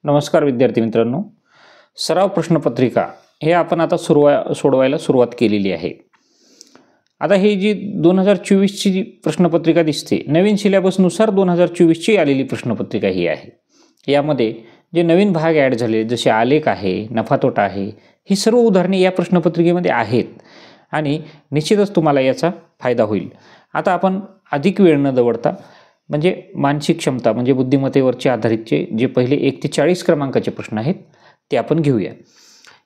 नमस्कार विद्यार्थी मित्रांनो, सराव प्रश्नपत्रिका हे आपण आता सोडवायला सुरुवात केलेली आहे। आता ही जी 2024 ची जी प्रश्नपत्रिका दिसते, नवीन सिलेबसनुसार 2024 ची आलेली प्रश्नपत्रिका ही आहे। यामध्ये जे नवीन भाग ॲड झाले जसे आलेख आहे, नफा तोटा आहे, ही सर्व उदाहरणे या प्रश्नपत्रिकेमध्ये आहेत आणि निश्चितच तुम्हाला याचा फायदा होईल। आता आपण अधिक वेळ न दवडता म्हणजे मानसिक क्षमता म्हणजे बुद्धिमत्तेवरचे आधारितचे जे पहिले 1 ते 40 क्रमांकाचे प्रश्न आहेत ते आपण घेऊया।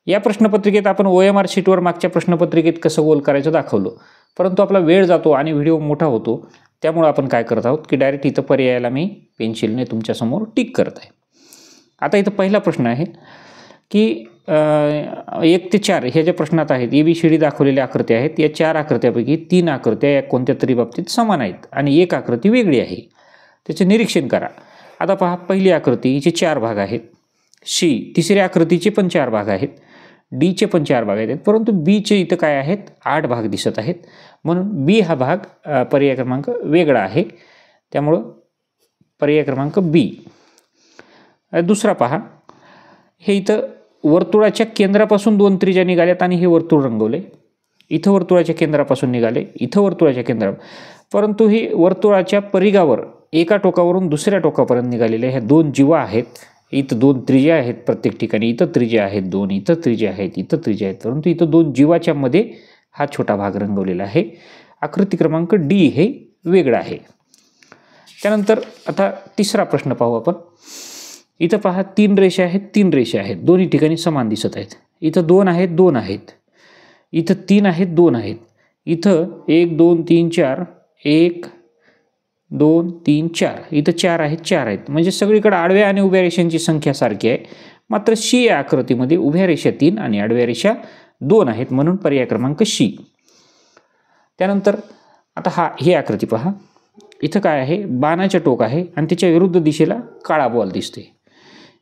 या प्रश्नपत्रिकेत आपण OMR शीटवर मागच्या प्रश्नपत्रिकेत कसं गोल करायचं दाखवलं, परंतु आपला वेळ जातो आणि व्हिडिओ मोठा होतो, त्यामुळे आपण काय करत आहोत की डायरेक्ट इथं पर्यायाला मी पेन्सिलने तुमच्या समोर टिक करत आहे। आता इथं पहिला प्रश्न आहे की 1 ते 4 ह्या ज्या प्रश्नात आहेत ABCD दाखवलेल्या आकृत्या आहेत, या 4 आकृत्यापैकी 3 आकृत्या या कोणत्या तरी बाबतीत समान आहेत आणि एक आकृती वेगळी आहे, त्याचे निरीक्षण करा। आता पहा, पहिली आकृती हिचे 4 भाग आहेत, C तिसऱ्या आकृतीचे पण 4 भाग आहेत, D चे पण 4 भाग आहेत, परंतु B चे इथं काय आहेत 8 भाग दिसत आहेत, म्हणून B हा भाग पर्याय क्रमांक वेगळा आहे, त्यामुळे पर्याय क्रमांक B। दुसरा पहा, हे इथं वर्तुळाच्या केंद्रापासून 2 त्रिज्या निघाल्यात आणि हे वर्तुळ रंगवले, इथं वर्तुळाच्या केंद्रापासून निघाले, इथं वर्तुळाच्या केंद्रा, परंतु ही वर्तुळाच्या परिघावर एका टोकावरून दुसऱ्या टोकापर्यंत निघालेल्या ह्या 2 जीवा आहेत। इथं 2 त्रिज्या आहेत प्रत्येक ठिकाणी, इथं त्रिज्या आहेत 2, इथं त्रिज्या आहेत, इथं त्रिज्या आहेत, परंतु इथं 2 जीवाच्या मध्ये हा छोटा भाग रंगवलेला आहे। आकृती क्रमांक D हे वेगळा आहे। त्यानंतर आता तिसरा प्रश्न पाहू आपण। इथं पहा 3 रेषा आहेत, 3 रेषा आहेत, दोन्ही ठिकाणी समान दिसत आहेत। इथं 2 आहेत, 2 आहेत, इथं 3 आहेत, 2 आहेत, इथं 1 2 3 4 1 2 3 4, इथं 4 आहेत, 4 आहेत, म्हणजे सगळीकडे आडव्या आणि उभ्या रेषांची संख्या सारखी आहे। मात्र C या आकृतीमध्ये उभ्या रेषा 3 आणि आडव्या रेषा 2 आहेत, म्हणून पर्याय क्रमांक C। त्यानंतर आता ही आकृती पहा, इथं काय आहे बाणाचे टोक आहे आणि त्याच्या विरुद्ध दिशेला काळा बॉल दिसते।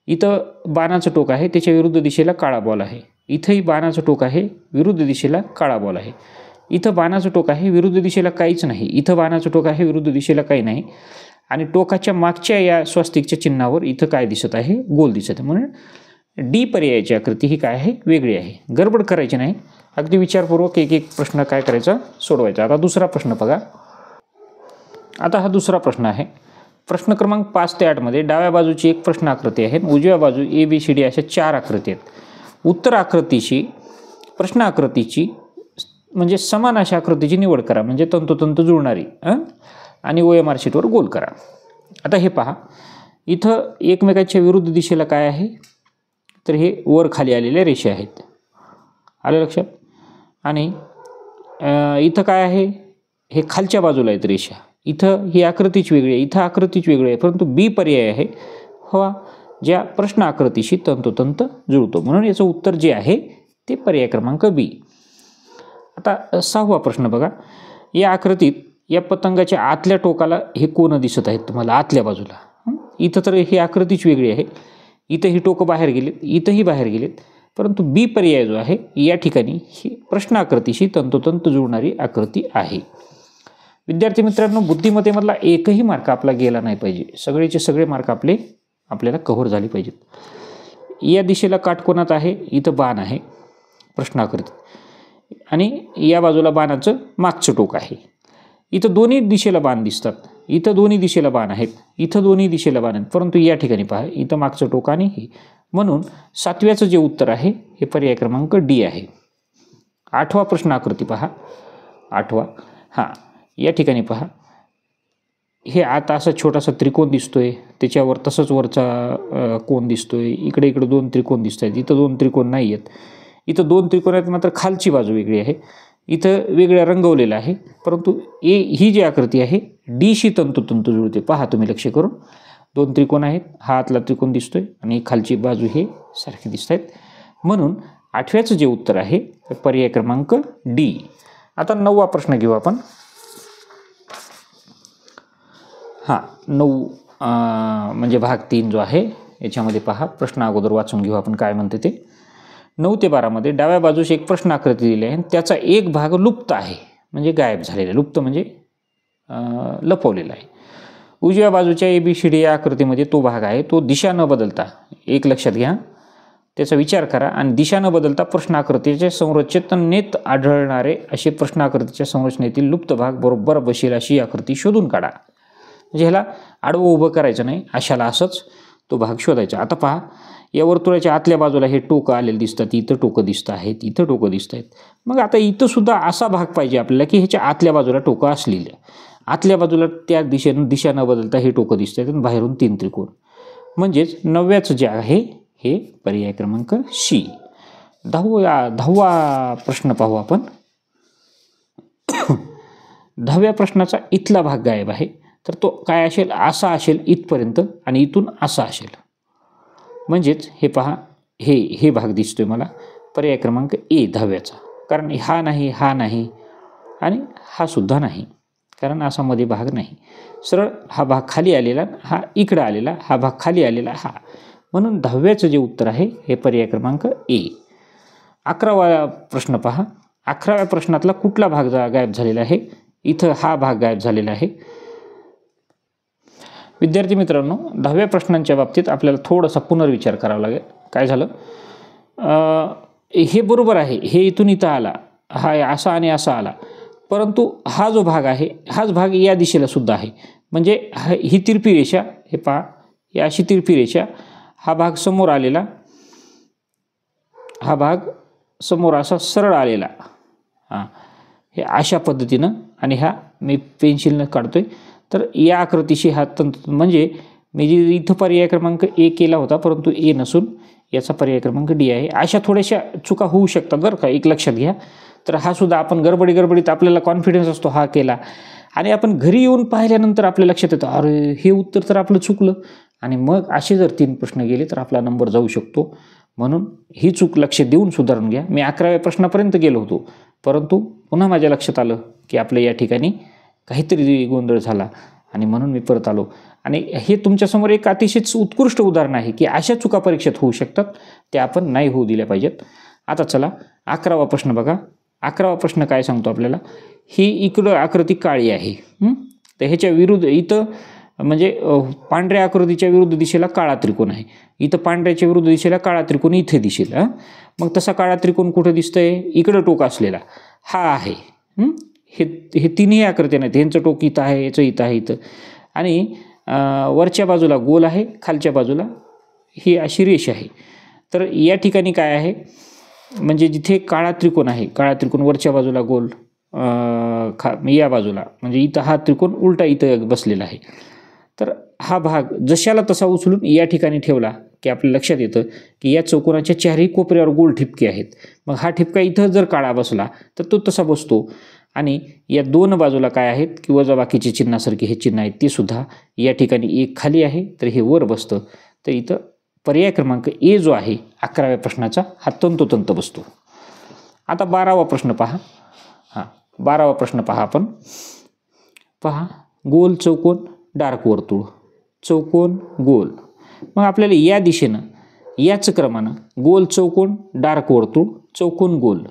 इथं बाणाचं टोक आहे, त्याच्या विरुद्ध दिशेला काळा बॉल आहे, इथंही बाणाचं टोक आहे, विरुद्ध दिशेला काळा बॉल आहे, इथं बाणाचं टोक आहे, विरुद्ध दिशेला काहीच नाही, इथं बाणाचं टोक आहे, विरुद्ध दिशेला काही नाही, आणि टोकाच्या मागच्या या स्वस्तिकच्या चिन्हावर इथं काय दिसत आहे गोल दिसत आहे, म्हणून D पर्यायाची आकृती ही काय आहे वेगळी आहे। गडबड करायची नाही, अगदी विचारपूर्वक एक एक प्रश्न काय करायचा सोडवायचा। आता दुसरा प्रश्न बघा। आता हा दुसरा प्रश्न आहे, प्रश्न क्रमांक 5 ते 8 मध्ये डाव्या बाजूची एक प्रश्न आकृती आहे, उजव्या बाजू ABCD अशा 4 आकृती आहेत। उत्तर आकृतीशी प्रश्न आकृतीची म्हणजे समान अशा आकृतीची निवड करा, म्हणजे तंतोतंत जुळणारी, आणि OMR शीटवर गोल करा। आता हे पहा, इथं एकमेकाच्या विरुद्ध दिशेला काय आहे तर हे वर खाली आलेल्या रेषा आहेत, आलं लक्षात, आणि इथं काय आहे हे खालच्या बाजूला आहेत रेषा, इथं ही आकृतीच वेगळी आहे, इथं आकृतीच वेगळी आहे, परंतु B पर्याय आहे हवा ज्या प्रश्न आकृतीशी तंतोतंत जुळतो, म्हणून याचं उत्तर जे आहे ते पर्याय क्रमांक B। आता 6वा प्रश्न बघा, या आकृतीत या पतंगाच्या आतल्या टोकाला हे कोण दिसत आहेत तुम्हाला आतल्या बाजूला, इथं तर ही आकृतीच वेगळी आहे, इथं ही टोकं बाहेर गेलेत, इथंही बाहेर गेलेत, परंतु B पर्याय जो आहे या ठिकाणी ही प्रश्न आकृतीशी तंतोतंत जुळणारी आकृती आहे। विद्यार्थी मित्रांनो, बुद्धिमत्तेमधला एकही मार्क आपला गेला नाही पाहिजे, सगळेचे सगळे मार्क आपल्याला कव्हर झाले पाहिजेत। या दिशेला काटकोनात आहे, इथं बाण आहे प्रश्न आकृती, आणि या बाजूला बाणाचं मागचं टोक आहे, इथं दोन्ही दिशेला बाण दिसतात, इथं दोन्ही दिशेला बाण आहेत, इथं दोन्ही दिशेला बाण आहेत, परंतु या ठिकाणी पहा इथं मागचं टोक आणि हे, म्हणून 7व्याचं जे उत्तर आहे हे पर्याय क्रमांक D आहे। 8वा प्रश्न आकृती पहा, 8वा या ठिकाणी पहा, हे आता असा छोटासा त्रिकोण दिसतोय, त्याच्यावर तसंच वरचा कोण दिसतोय, इकडे 2 त्रिकोण दिसत आहेत, इथं 2 त्रिकोण नाही आहेत, इथं 2 त्रिकोण आहेत, मात्र खालची बाजू वेगळी आहे, इथं वेगळं रंगवलेलं आहे, परंतु ही जी आकृती आहे D शी तंतोतंत जुळते। पहा तुम्ही लक्ष करून, 2 त्रिकोण आहेत, हा आतला त्रिकोण दिसतोय आणि खालची बाजू हे सारखे दिसत आहेत, म्हणून 8व्याचं जे उत्तर आहे पर्याय क्रमांक D। आता 9वा प्रश्न घेऊ आपण। 9 म्हणजे भाग 3 जो आहे याच्यामध्ये पहा, प्रश्न अगोदर वाचून घेऊ आपण काय म्हणते ते। 9 ते 12 मध्ये डाव्या बाजूस एक प्रश्न आकृती दिली आहे, त्याचा एक भाग लुप्त आहे, म्हणजे गायब झालेला, लुप्त म्हणजे लपवलेला आहे। उजव्या बाजूच्या ABCD या आकृतीमध्ये तो भाग आहे तो दिशा न बदलता, एक लक्षात घ्या, त्याचा विचार करा आणि दिशा न बदलता प्रश्नाकृतीच्या संरचनेत आढळणारे असे प्रश्नाकृतीच्या संरचनेतील लुप्त भाग बरोबर बसेल अशी आकृती शोधून काढा. म्हणजे ह्याला आडवं उभं करायचं नाही, अशाला असंच तो भाग शोधायचा. आता पहा, या वर्तुळाच्या आतल्या बाजूला हे टोकं आलेले दिसतात, इथं टोकं दिसत आहेत, इथं टोकं दिसत आहेत. मग आता इथं सुद्धा असा भाग पाहिजे आपल्याला की ह्याच्या आतल्या बाजूला टोकं असलेलं, आतल्या बाजूला त्या दिशा न बदलता हे टोकं दिसत आहेत आणि बाहेरून 3 त्रिकोण. म्हणजेच 9व्याचं जे आहे हे पर्याय क्रमांक C. 10वा प्रश्न पाहू आपण. 10व्या प्रश्नाचा इथला भाग गायब आहे, तर तो काय असेल, असा असेल इथपर्यंत आणि इथून असा असेल. म्हणजेच हे पहा, हे भाग दिसतोय मला, पर्याय क्रमांक A 10व्याचा. कारण हा नाही, हा नाही आणि हा सुद्धा नाही, कारण असा मध्ये भाग नाही. सरळ हा भाग खाली आलेला, हा इकडं आलेला, हा भाग खाली आलेला, हा. म्हणून 10व्याचं जे उत्तर आहे हे पर्याय क्रमांक A. 11वा प्रश्न पहा. 11व्या प्रश्नातला कुठला भाग गायब झालेला आहे? इथं हा भाग गायब झालेला आहे. विद्यार्थी मित्रांनो, 10व्या प्रश्नांच्या बाबतीत आपल्याला थोडासा पुनर्विचार करावा लागेल. काय झालं, हे बरोबर आहे, हे इथून इथं आला, हा असा आणि असा आला, परंतु हा जो भाग आहे हाच भाग या दिशेला सुद्धा आहे. म्हणजे ही तिरपी रेषा, हे पहा, ही अशी तिरपी रेषा, हा भाग समोर आलेला, हा भाग समोर असा सरळ आलेला, हां, हे अशा पद्धतीनं, आणि हा मी पेन्सिलनं काढतोय. तर या आकृतीशी हा तंतु, म्हणजे मी जे इथं पर्याय क्रमांक A केला होता, परंतु A नसून याचा पर्याय क्रमांक D आहे. अशा थोड्याशा चुका होऊ शकतात बरं का, एक लक्षात घ्या. तर हा सुद्धा आपण गडबडीत आपल्याला कॉन्फिडन्स असतो हा केला, आणि आपण घरी येऊन पाहिल्यानंतर आपल्या लक्षात येतं, अरे हे उत्तर तर आपलं चुकलं, आणि मग असे जर 3 प्रश्न गेले तर आपला नंबर जाऊ शकतो. म्हणून ही चूक लक्ष देऊन सुधारून घ्या. मी 11व्या प्रश्नापर्यंत गेलो होतो, परंतु पुन्हा माझ्या लक्षात आलं की आपल्या या ठिकाणी काहीतरी गोंधळ झाला, आणि म्हणून मी परत आलो. आणि हे तुमच्यासमोर एक अतिशय उत्कृष्ट उदाहरण आहे की अशा चुका परीक्षेत होऊ शकतात, त्या आपण नाही होऊ दिल्या पाहिजेत. आता चला 11वा प्रश्न बघा. 11वा प्रश्न काय सांगतो आपल्याला, ही इकडं आकृती काळी आहे, तर ह्याच्या विरुद्ध इथं, म्हणजे पांढऱ्या आकृतीच्या विरुद्ध दिशेला काळा त्रिकोण आहे, इथं पांढऱ्याच्या विरुद्ध दिशेला काळा त्रिकोण इथे दिसेल. मग तसा काळा त्रिकोण कुठं दिसतंय, इकडं टोक असलेला हा आहे. हे तिन्ही आकृत्या नाहीत, ह्यांचं टोक इथं आहे, याचं इथं आहे, इथं, आणि वरच्या बाजूला गोल आहे, खालच्या बाजूला ही अशी रेष आहे. तर या ठिकाणी काय आहे, म्हणजे जिथे काळा त्रिकोण आहे, काळा त्रिकोण वरच्या बाजूला गोल, या बाजूला, म्हणजे इथं हा त्रिकोण उलटा इथं बसलेला आहे. तर हा भाग जशाला तसा उचलून या ठिकाणी ठेवला की आपल्या लक्षात येतं की या चौकोनाच्या चारही कोपऱ्यावर गोल ठिपके आहेत. मग हा ठिपका इथं जर काळा बसला तर तो तसा बसतो, आणि या 2 बाजूला काय आहेत की वजाबाकीचे चिन्हासारखे हे चिन्ह आहेत, ते सुद्धा या ठिकाणी एक खाली आहे तर हे वर बसतं. तर इथं पर्याय क्रमांक A जो आहे 11व्या प्रश्नाचा हा तंतोतंत बसतो. आता 12वा प्रश्न पहा. 12वा प्रश्न पहा आपण. पहा, गोल चौकोन डार्क वर्तुळ, चौकोन गोल. मग आपल्याला या दिशेनं याच क्रमानं गोल चौकोन डार्क वर्तुळ चौकोन गोल.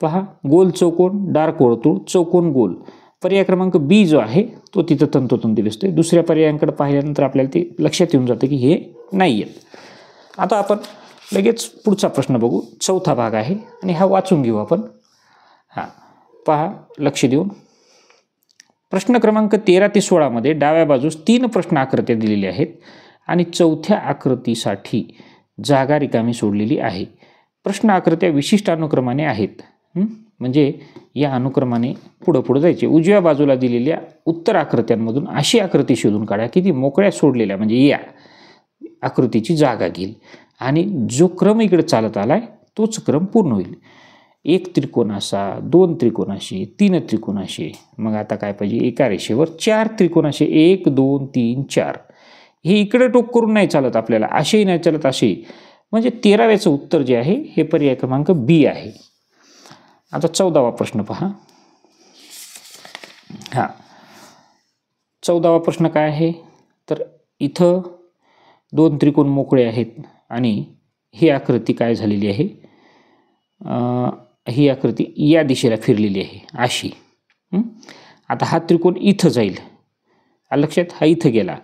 पहा, गोल चौकोन डार्क वर्तुळ चौकोन गोल. पर्याय क्रमांक B जो आहे तो तिथं तंतोतंत दिसतोय. दुसऱ्या पर्यायांकडे पाहिल्यानंतर आपल्याला ते लक्षात येऊन जातं की हे नाही आहेत. आता आपण लगेच पुढचा प्रश्न बघू. 4था भाग आहे आणि हा वाचून घेऊ आपण. पहा लक्ष देऊन. प्रश्न क्रमांक 13 ते 16 मध्ये डाव्या बाजूस 3 प्रश्न आकृत्या दिलेल्या आहेत आणि 4थ्या आकृतीसाठी जागा रिकामी सोडलेली आहे. प्रश्न आकृत्या विशिष्ट अनुक्रमाने आहेत. म्हणजे या अनुक्रमाने पुढं जायचे. उजव्या बाजूला दिलेल्या उत्तर आकृत्यांमधून अशी आकृती शोधून काढा की ती मोकळ्या सोडलेल्या, म्हणजे या आकृतीची जागा घेईल, आणि जो क्रम इकडे चालत आलाय तोच क्रम पूर्ण होईल. 1 त्रिकोणासा, 2 त्रिकोणाशी, 3 त्रिकोणाशी. मग आता काय पाहिजे, एका रेषेवर 4 त्रिकोणाशी, 1 2 3 4. हे इकडे टोक करून नाही चालत आपल्याला, असेही नाही चालत, असेही. म्हणजे 13व्याचं उत्तर जे आहे हे पर्याय क्रमांक B आहे. आता 14वा प्रश्न पहा. 14वा प्रश्न काय आहे, तर इथं 2 त्रिकोण मोकळे आहेत आणि ही आकृती काय झालेली आहे, ही आकृती या दिशेला फिरलेली आहे अशी. आता हा त्रिकोण इथं जाईल लक्षात, हा इथं गेला.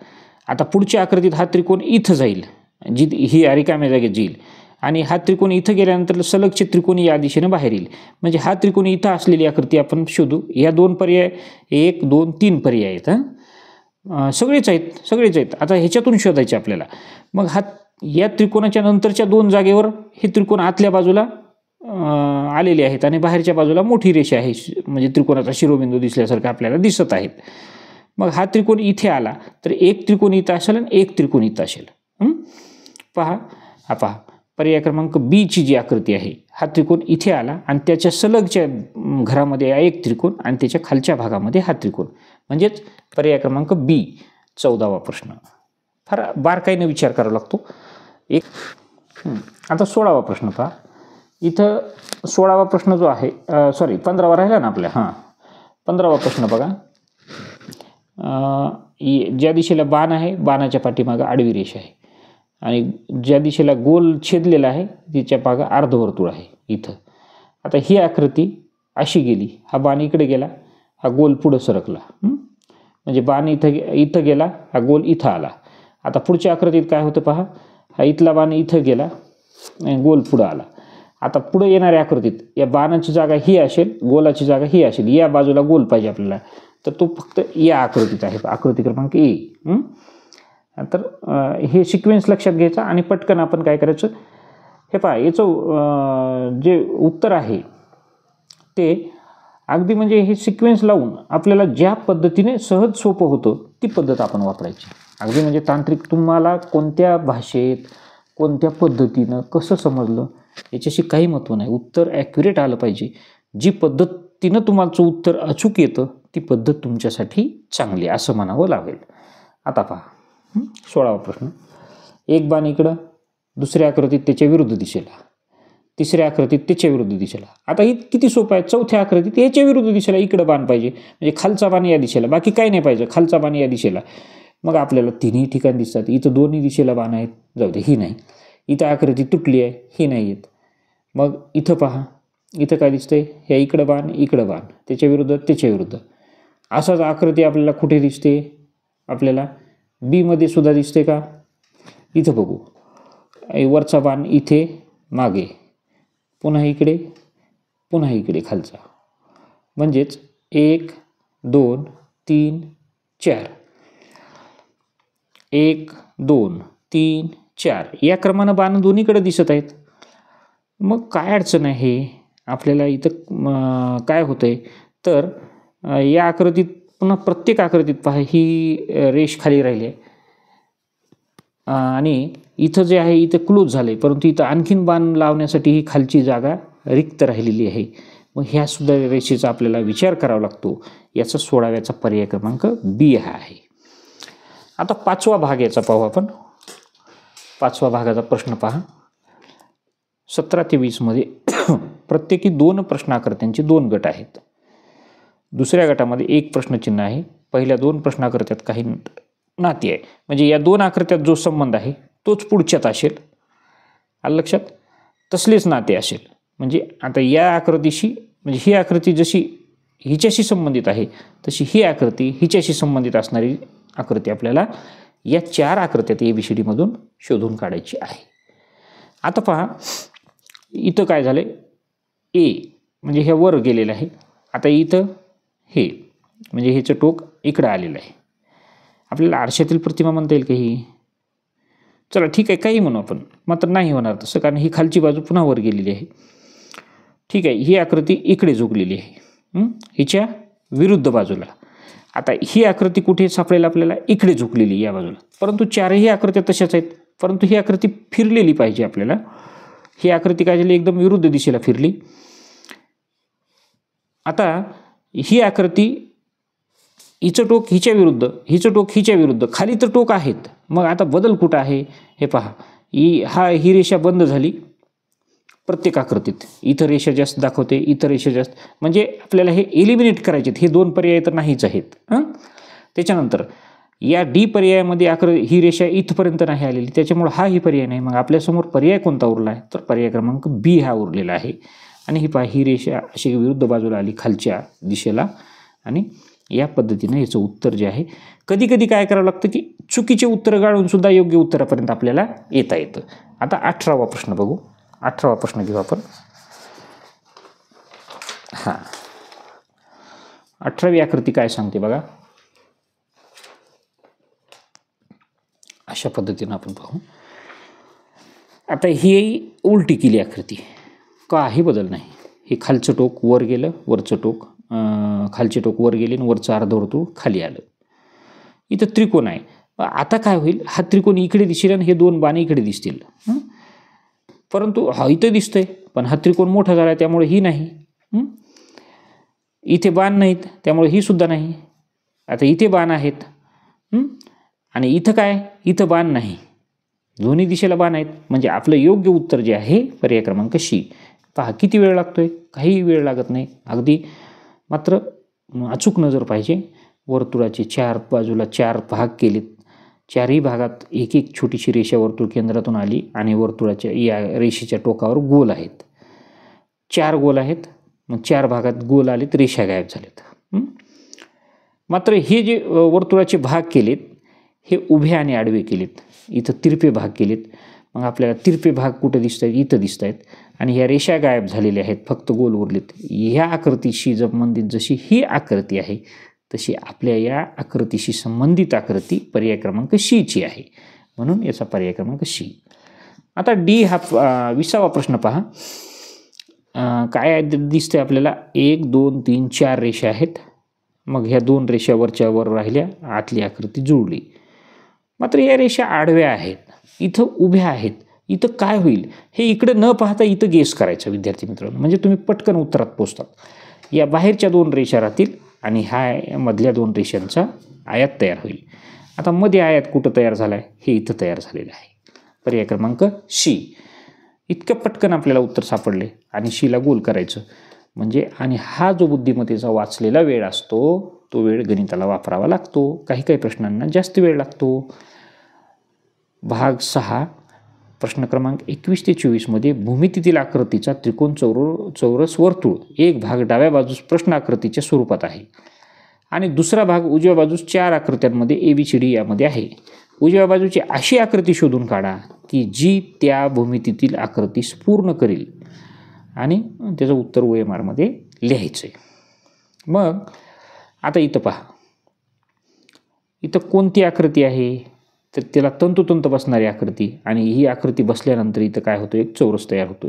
आता पुढच्या आकृतीत हा त्रिकोण इथं जाईल, जी ही रिकाम्या जागेत जाईल, आणि हा त्रिकोण इथं गेल्यानंतर सलगचे त्रिकोण या दिशेने बाहेर येईल. म्हणजे हा त्रिकोण इथं असलेली आकृती आपण शोधू. या 2 पर्याय, 1 2 3 पर्याय आहेत. सगळेच आहेत. आता ह्याच्यातून शोधायचे आपल्याला. मग या त्रिकोणाच्या नंतरच्या 2 जागेवर हे त्रिकोण आतल्या बाजूला आलेले आहेत आणि बाहेरच्या बाजूला मोठी रेषा आहे, म्हणजे त्रिकोणाचा शिरोबिंदू दिसल्यासारखं आपल्याला दिसत आहेत. मग हा त्रिकोण इथे आला तर एक त्रिकोण इथं असेल आणि एक त्रिकोण इथं असेल. पहा, हा पहा पर्याय क्रमांक बी ची जी आकृती आहे, हा त्रिकोण इथे आला आणि त्याच्या सलगच्या घरामध्ये एक त्रिकोण आणि त्याच्या खालच्या भागामध्ये हा त्रिकोण, म्हणजेच पर्याय क्रमांक बी 14वा प्रश्न. फार बारकाईने विचार करावा लागतो. आता 16वा प्रश्न पहा. इथं 16वा प्रश्न जो आहे, 15वा राहिला ना आपल्या. 15वा प्रश्न बघा. ज्या दिशेला बाण आहे, बाणाच्या पाठीमागं आडवी रेषा आहे आणि ज्या दिशेला गोल छेदलेला आहे तिच्या मागं अर्धवर्तुळ आहे इथं. आता ही आकृती अशी गेली, हा बाण इकडे गेला, हा गोल पुढं सरकला. म्हणजे बाण इथं गेला, हा गोल इथं आला. आता पुढच्या आकृतीत काय होतं पहा, हा इथला बाण इथं गेला आणि गोल पुढं आला. आता पुढे येणाऱ्या आकृतीत या बाणाची जागा ही असेल, गोलाची जागा ही असेल, या बाजूला गोल पाहिजे आपल्याला, तर तो फक्त या आकृतीत आहे, आकृती क्रमांक ए. तर हे सिक्वेन्स लक्षात घ्यायचा आणि पटकन आपण काय करायचं, हे पहा याचं जे उत्तर आहे ते अगदी म्हणजे हे सिक्वेन्स लावून आपल्याला ज्या पद्धतीने सहज सोपं होतं ती पद्धत आपण वापरायची. अगदी म्हणजे तांत्रिक तुम्हाला कोणत्या भाषेत, कोणत्या पद्धतीनं, कसं समजलं याच्याशी काही महत्त्व नाही, उत्तर ॲक्युरेट आलं पाहिजे. जी पद्धतीनं तुम्हाला उत्तर अचूक येतं ती पद्धत तुमच्यासाठी चांगली असं म्हणावं लागेल. आता पहा 16वा प्रश्न. एक बाण इकडं, दुसऱ्या आकृतीत त्याच्या विरुद्ध दिशेला, तिसऱ्या आकृतीत त्याच्या विरुद्ध दिशेला. आता ही किती सोपं आहे. चौथ्या आकृतीत याच्या विरुद्ध दिशेला इकडं बाण पाहिजे, म्हणजे खालचा बाण या दिशेला, बाकी काही नाही पाहिजे, खालचा बाण या दिशेला. मग आपल्याला तिन्ही ठिकाणी दिसतात. इथं दोन्ही दिशेला बाण आहेत, जाऊ दे ही नाही. इथं आकृती तुटली आहे, ही नाही येत. मग इथं पहा, इथं काय दिसतंय, ह्या इकडं बाण, इकडं बाण, त्याच्या विरुद्ध, त्याच्या विरुद्ध. असाच आकृती आपल्याला कुठे दिसते, आपल्याला बी मध्ये सुद्धा दिसते का. इथं बघू, वरचा बाण इथे मागे, पुन्हा इकडे, पुन्हा इकडे खालचा, म्हणजेच 1 2 3 4, 1 2 3 4 या क्रमानं बाण दोन्हीकडे दिसत आहेत. मग काय अडचण आहे आपल्याला इथं. काय होतंय तर या आकृतीत पुन्हा प्रत्येक आकृतीत पहा ही रेष खाली राहिली आहे आणि इथं जे आहे इथं क्लोज झाले, परंतु इथं आणखीन बाण लावण्यासाठी ही खालची जागा रिक्त राहिलेली आहे. मग ह्या सुद्धा रेषेचा आपल्याला विचार करावा लागतो. याचा 16व्याचा पर्याय क्रमांक बी हा आहे. आता 5वा भाग याचा पाहू आपण. 5व्या भागाचा प्रश्न पहा. 17 ते 20 मध्ये प्रत्येकी 2 प्रश्नाकर्त्यांचे 2 गट आहेत. दुसऱ्या गटामध्ये 1 प्रश्नचिन्ह आहे. पहिल्या 2 प्रश्नाकर्त्यात काही नाती आहे, म्हणजे या 2 आकृत्यात जो संबंध आहे तोच पुढच्यात असेल. आलं लक्षात. तसलेच नाते असेल. म्हणजे आता या आकृतीशी, म्हणजे ही आकृती जशी हिच्याशी संबंधित आहे तशी ही आकृती हिच्याशी संबंधित असणारी आकृती आपल्याला या 4 आकृत्यात ABCD मधून शोधून काढायची आहे. आता पहा इथं काय झालं, ए म्हणजे हे वर गेलेलं आहे. आता इथं हे म्हणजे ह्याचं टोक इकडं आलेलं आहे. आपल्याला आरशातील प्रतिमा म्हणता येईल का ही. चला ठीक आहे, काही म्हणू आपण, मात्र नाही होणार तसं, कारण ही खालची बाजू पुन्हा वर गेलेली आहे. ठीक आहे, ही आकृती इकडे झुकलेली आहे, हिच्या विरुद्ध बाजूला. आता ही आकृती कुठे सापडेल आपल्याला, इकडे झुकलेली या बाजूला. परंतु 4ही आकृत्या तशाच आहेत, परंतु ही आकृती फिरलेली पाहिजे आपल्याला. ही आकृती काय झाली, एकदम विरुद्ध दिशेला फिरली. आता ही आकृती हिचं टोक हिच्या विरुद्ध, हिचं टोक हिच्या विरुद्ध, खाली तर टोक आहेत. मग आता बदल कुठं आहे हे पहा. ही रेषा बंद झाली प्रत्येक आकृतीत. इथं रेषा जास्त दाखवते, इथं रेषा जास्त, म्हणजे आपल्याला हे एलिमिनेट करायचे. हे 2 पर्याय तर नाहीच आहेत. त्याच्यानंतर या डी पर्यायामध्ये ही रेषा इथपर्यंत नाही आलेली, त्याच्यामुळे हा ही पर्याय नाही. मग आपल्यासमोर पर्याय कोणता उरला आहे, तर पर्याय क्रमांक बी हा उरलेला आहे. आणि ही पहा, ही रेषा अशी विरुद्ध बाजूला आली खालच्या दिशेला आणि या पद्धतीनं याचं उत्तर जे आहे, कधी कधी काय करावं लागतं की चुकीचे उत्तर गाळून सुद्धा योग्य उत्तरापर्यंत आपल्याला येता येतं. आता 18वा प्रश्न बघू. 18वा प्रश्न घेऊ आपण. हां, 18वी आकृती काय सांगते बघा. अशा पद्धतीनं आपण पाहू. आता ही उलटी केली आकृती, काही बदल नाही. हे खालचं टोक वर गेलं, वरचं टोक खालचे टोक वर गेले आणि वरचं अर्धवर्तुळ खाली आलं. इथं त्रिकोण आहे. आता काय होईल, हा त्रिकोण इकडे दिसेल आणि हे दोन बाण इकडे दिसतील. परंतु हा इथं दिसतंय, पण हा त्रिकोण मोठा झाला त्यामुळे ही नाही. इथे बाण नाहीत त्यामुळे ही सुद्धा नाही. आता इथे बाण आहेत आणि इथं काय, इथं बाण नाही. दोन्ही दिशेला बाण आहेत, म्हणजे आपलं योग्य उत्तर जे आहे पर्याय क्रमांक सी. पहा किती वेळ लागतोय, काही वेळ लागत नाही अगदी. मात्र अचूक नजर पाहिजे. वर्तुळाचे 4 बाजूला 4 भाग केलेत. 4ही भागात एक एक छोटीशी रेषा वर्तुळ केंद्रातून आली आणि वर्तुळाच्या या रेषेच्या टोकावर गोल आहेत. 4 गोल आहेत. मग 4 भागात गोल आलेत, रेषा गायब झालेत. मात्र हे जे वर्तुळाचे भाग केलेत हे उभे आणि आडवे केलेत. इथं तिरपे भाग केलेत. मग आपल्याला तिरपे भाग कुठे दिसत आहेत, इथं दिसत आहेत. आणि ह्या रेषा गायब झालेल्या आहेत, फक्त गोल उरलेत. ह्या आकृतीशी संबंधित जशी ही आकृती आहे तशी आपल्या या आकृतीशी संबंधित आकृती पर्याय क्रमांक सी ची आहे. म्हणून याचा पर्याय क्रमांक सी. आता डी हा 20वा प्रश्न पहा. काय दिसतंय आपल्याला, 1 2 3 4 रेषा आहेत. मग ह्या 2 रेषा वरच्या वर राहिल्या, आतली आकृती जुळली. मात्र या रेषा आडव्या आहेत, इथं उभ्या आहेत. इथं काय होईल हे इकडे न पाहता इथं गेस करायचं विद्यार्थी मित्रांनो, म्हणजे तुम्ही पटकन उत्तरात पोहोचतात. या बाहेरच्या 2 रेषा राहतील आणि हा मधल्या 2 रेषांचा आयात तयार होईल. आता मध्ये आयात कुठं तयार झाला आहे, हे इथं तयार झालेलं आहे. पर्याय क्रमांक सी. इतकं पटकन आपल्याला उत्तर सापडले आणि शीला गोल करायचं म्हणजे. आणि हा जो बुद्धिमत्तेचा वाचलेला वेळ असतो तो वेळ गणिताला वापरावा लागतो. काही काही प्रश्नांना जास्त वेळ लागतो. भाग 6 प्रश्न क्रमांक 21 ते 24 मध्ये भूमितीतील आकृतीचा त्रिकोण चौरस वर्तुळ एक भाग डाव्या बाजूस प्रश्न आकृतीच्या स्वरूपात आहे आणि दुसरा भाग उजव्या बाजूस 4 आकृत्यांमध्ये ABCD यामध्ये आहे. उजव्या बाजूची अशी आकृती शोधून काढा की जी त्या भूमितीतील आकृतीस पूर्ण करेल आणि त्याचं उत्तर OMR मध्ये लिहायचं आहे. मग आता इथं पहा, इथं कोणती आकृती आहे तर त्याला तंतोतंत बसणारी आकृती. आणि ही आकृती बसल्यानंतर इथं काय होतं, एक चौरस तयार होतो.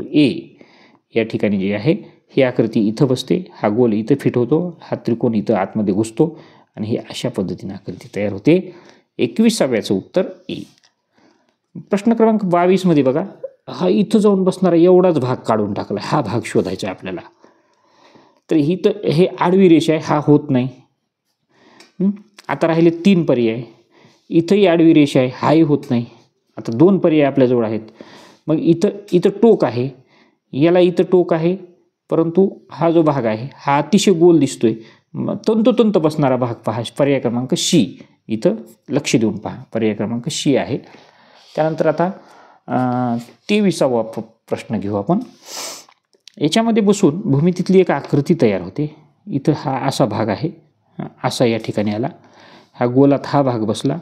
या ठिकाणी जे आहे ही आकृती इथं बसते, हा गोल इथं फिट होतो, हा त्रिकोण इथं आतमध्ये घुसतो आणि ही अशा पद्धतीने आकृती तयार होते. 21व्याचं उत्तर ए. प्रश्न क्रमांक 22 मध्ये बघा, हा इथं जाऊन बसणारा एवढाच भाग काढून टाकला, हा भाग शोधायचा आहे आपल्याला. तर इथं हे आडवी रेषा आहे, हा होत नाही. आता राहिले 3 पर्याय. इथंही आडवी रेषा आहे, हाही होत नाही. आता 2 पर्याय आपल्याजवळ आहेत. मग इथं टोक आहे, याला इथं टोक आहे, परंतु हा जो भाग आहे हा अतिशय गोल दिसतोय. तंतोतंत बसणारा भाग पहा, पर्याय क्रमांक सी. इथं लक्ष देऊन पहा, पर्याय क्रमांक सी आहे. त्यानंतर आता 23वा प्रश्न घेऊ आपण. याच्यामध्ये बसून भूमितीतली एक आकृती तयार होते. इथं हा असा भाग आहे, असा या ठिकाणी आला, हा गोलात हा भाग बसला,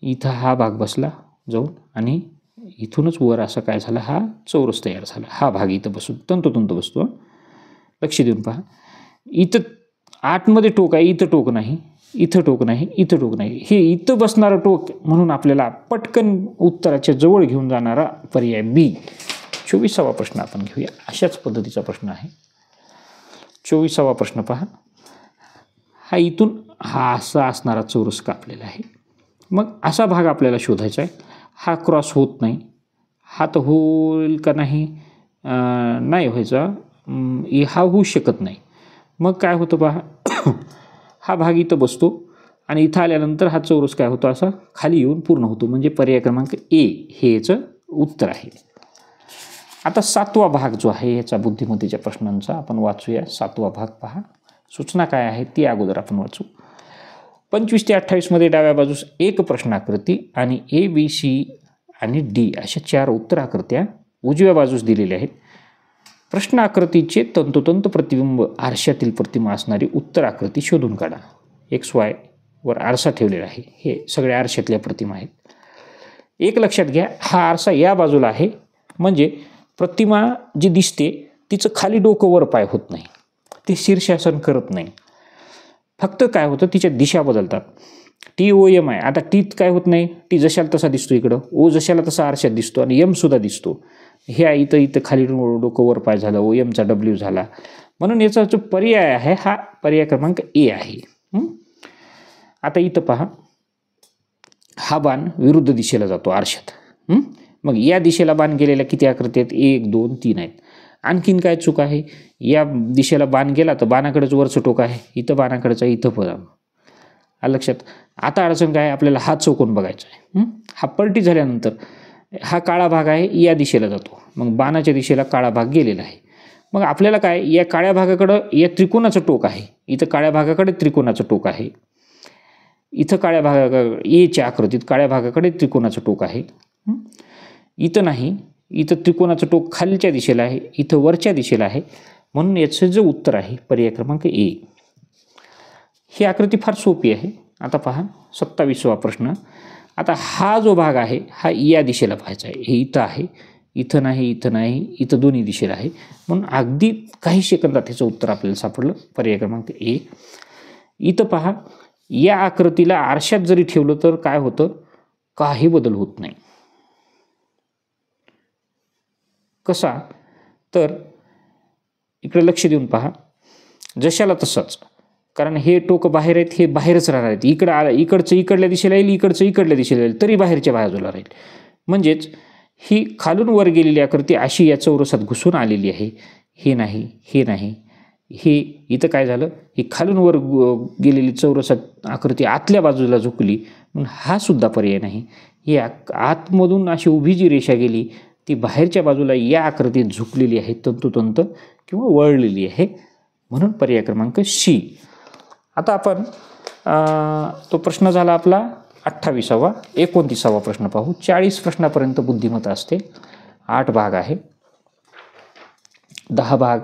इथं हा भाग बसला जाऊन आणि इथूनच वर असं काय झालं, हा चौरस तयार झाला. हा भाग इथं बसून तंतोतंत बसतो. लक्ष देऊन पहा, इथं आतमध्ये टोक आहे, इथं टोक नाही, इथं टोक नाही, इथं टोक नाही. हे इथं बसणारं टोक म्हणून आपल्याला पटकन उत्तराच्या जवळ घेऊन जाणारा पर्याय बी. 24वा प्रश्न आपण घेऊया. अशाच पद्धतीचा प्रश्न आहे. 24वा प्रश्न पहा, हा इथून हा असा असणारा चौरस कापलेला आहे. मग असा भाग आपल्याला शोधायचा आहे. हा क्रॉस होत नाही, हा तर होईल का नाही, नाही व्हायचा, हा होऊ शकत नाही. मग काय होतं पहा, हा भाग इथं बसतो आणि इथं आल्यानंतर हा चौरस काय होतो, असा खाली येऊन पूर्ण होतो. म्हणजे पर्याय क्रमांक ए हे याचं उत्तर आहे. आता 7वा भाग जो आहे याचा बुद्धिमत्तेच्या प्रश्नांचा आपण वाचूया. 7वा भाग पहा, सूचना काय आहे ती अगोदर आपण वाचू. 25 ते 28 मध्ये डाव्या बाजूस एक प्रश्नाकृती आणि ABC आणि D अशा 4 उत्तर आकृत्या उजव्या बाजूस दिलेल्या आहेत. प्रश्न आकृतीचे तंतोतंत प्रतिबिंब आरशातील प्रतिमा असणारी उत्तर आकृती शोधून काढा. XY वर आरसा ठेवलेला आहे. हे सगळ्या आरशातल्या प्रतिमा आहेत. एक लक्षात घ्या, हा आरसा या बाजूला आहे म्हणजे प्रतिमा जी दिसते तिचं खाली डोकं वर पाय होत नाही, ती शीर्षासन करत नाही. फक्त काय होतं, तिच्या दिशा बदलतात. TOM आहे. आता टीत काय होत नाही, टी जशाला तसा दिसतो इकडं, ओ जशाला तसा आरशात दिसतो आणि M सुद्धा दिसतो. ह्या इथं खाली डोकं वर पाय झालं, OMचा W झाला. म्हणून याचा जो पर्याय आहे हा पर्याय क्रमांक A आहे. आता इथं पहा, हा बाण विरुद्ध दिशेला जातो आरशात. मग या दिशेला बाण गेलेल्या किती आकृती आहेत, 1 2 3 आहेत. आणखीन काय चूक आहे, या दिशेला बाण गेला तर बाणाकडेच वरचं टोक आहे, इथं बाणाकडेचं इथं पण लक्षात. आता अडचण काय, आपल्याला हा चौकोन बघायचा आहे. हा पलटी झाल्यानंतर हा काळा भाग आहे या दिशेला जातो, मग बाणाच्या दिशेला काळा भाग गेलेला आहे. मग आपल्याला काय, या काळ्या भागाकडं या त्रिकोणाचं टोक आहे, इथं काळ्या भागाकडे त्रिकोणाचं टोक आहे, इथं काळ्या भागाकडे Aच्या आकृतीत काळ्या भागाकडे त्रिकोणाचं टोक आहे. इथं नाही, इथं त्रिकोणाचं टोक खालच्या दिशेला आहे, इथं वरच्या दिशेला आहे. म्हणून याचं जे उत्तर आहे पर्याय क्रमांक A. ही आकृती फार सोपी आहे. आता पहा 27वा प्रश्न. आता हा जो भाग आहे हा या दिशेला पाहायचा आहे. हे इथं आहे, इथं नाही, इथं नाही, इथं दोन्ही दिशेला आहे. म्हणून अगदी काही सेकंदात ह्याचं उत्तर आपल्याला सापडलं, पर्याय क्रमांक A. इथं पहा, या आकृतीला आरशात जरी ठेवलं तर काय होतं, काही बदल होत नाही. कसा, तर इकडे लक्ष देऊन पहा, जशाला तसंच. कारण हे टोक बाहेर आहेत, हे बाहेरच राहणार आहेत. इकडचं इकडल्या दिशेला येईल, इकडचं इकडल्या दिशेला येईल, तरी बाहेरच्या बाजूला राहील. म्हणजेच ही खालून वर गेलेली आकृती अशी या चौरसात घुसून आलेली आहे. हे नाही, हे नाही, हे इथं काय झालं, ही खालून वर गेलेली चौरसात आकृती आतल्या बाजूला झुकली, म्हणून हा सुद्धा पर्याय नाही. ही आतमधून अशी उभी जी रेषा गेली ती बाहेरच्या बाजूला या आकृतीत झुकलेली आहे, तंतोतंत किंवा वळलेली आहे. म्हणून पर्याय क्रमांक C. आता आपण तो प्रश्न झाला आपला 28वा. 29वा प्रश्न पाहू. 40 प्रश्नापर्यंत बुद्धिमत्ता असते. 8 भाग आहे, 10 भाग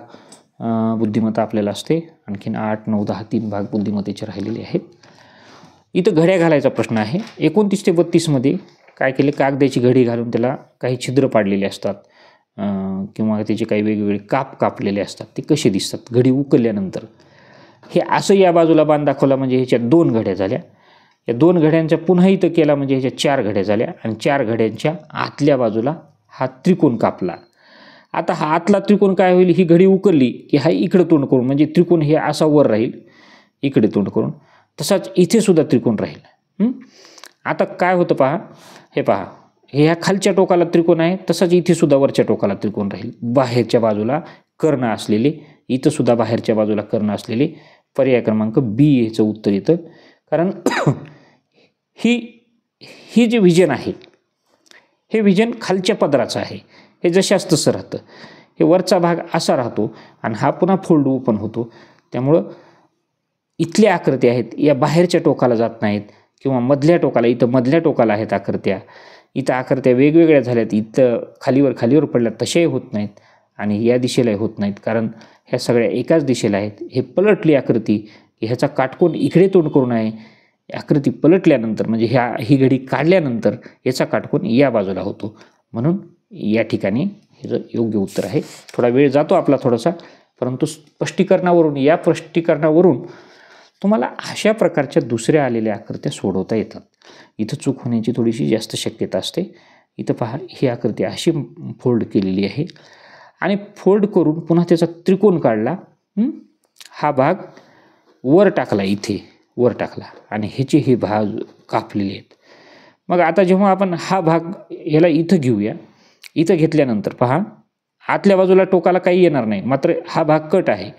बुद्धिमत्ता आपल्याला असते. आणखीन 8 9 10 3 भाग बुद्धिमत्तेचे राहिलेले आहेत. इथं घड्या घालायचा प्रश्न आहे. 29 ते 32 मध्ये काय केले, कागदाची घडी घालून त्याला काही छिद्र पाडलेले असतात किंवा त्याचे काही वेगवेगळे कापलेले असतात. ते कसे दिसतात घडी उकलल्यानंतर. हे असं या बाजूला बाण दाखवला म्हणजे ह्याच्या 2 घड्या झाल्या. या 2 घड्यांच्या पुन्हा इथं केला म्हणजे ह्याच्या 4 घड्या झाल्या आणि 4 घड्यांच्या आतल्या बाजूला हा त्रिकोण कापला. आता हा आतला त्रिकोण काय होईल, ही घडी उकलली की हा इकडे तोंड करून, म्हणजे त्रिकोण हे असा वर राहील इकडे तोंड करून. तसाच इथे सुद्धा त्रिकोण राहील. आता काय होतं पहा, हे पहा, हे ह्या खालच्या टोकाला त्रिकोण आहे, तसाच इथे सुद्धा वरच्या टोकाला त्रिकोण राहील. बाहेरच्या बाजूला कर्ण असलेले, इथं सुद्धा बाहेरच्या बाजूला कर्ण असलेले. पर्याय क्रमांक B ह्याचं उत्तर येतं. कारण ही जे व्हिजन आहे हे व्हिजन खालच्या पदराचं आहे. हे जशाच तसं राहतं. हे वरचा भाग असा राहतो आणि हा पुन्हा फोल्ड ओपन होतो. त्यामुळं इथल्या आकृत्या आहेत या बाहेरच्या टोकाला जात नाहीत किंवा मधल्या टोकाला, इथं मधल्या टोकाला आहेत आकृत्या, इथं आकृत्या वेगवेगळ्या झाल्यात, इथं खालीवर पडल्यात, तशाही होत नाहीत आणि या दिशेलाही होत नाहीत. कारण ह्या सगळ्या एकाच दिशेला आहेत. हे पलटली आकृती, ह्याचा काटकोन इकडे तोंड करून आहे. आकृती पलटल्यानंतर म्हणजे ही घडी काढल्यानंतर याचा काटकोन या बाजूला होतो. म्हणून या ठिकाणी ह्याचं योग्य उत्तर आहे. थोडा वेळ जातो आपला थोडासा, परंतु या स्पष्टीकरणावरून तुम्हाला अशा प्रकारच्या दुसऱ्या आलेल्या आकृत्या सोडवता येतात. इथं चूक होण्याची थोडीशी जास्त शक्यता असते. इथं पहा, ही आकृती अशी फोल्ड केलेली आहे आणि फोल्ड करून पुन्हा त्याचा त्रिकोण काढला. हा भाग वर टाकला, इथे वर टाकला आणि ह्याचे हे भाग कापलेले आहेत. मग आता जेव्हा आपण हा भाग ह्याला इथं घेऊया, इथं घेतल्यानंतर पहा आतल्या बाजूला टोकाला काही येणार नाही, मात्र हा भाग कट आहे.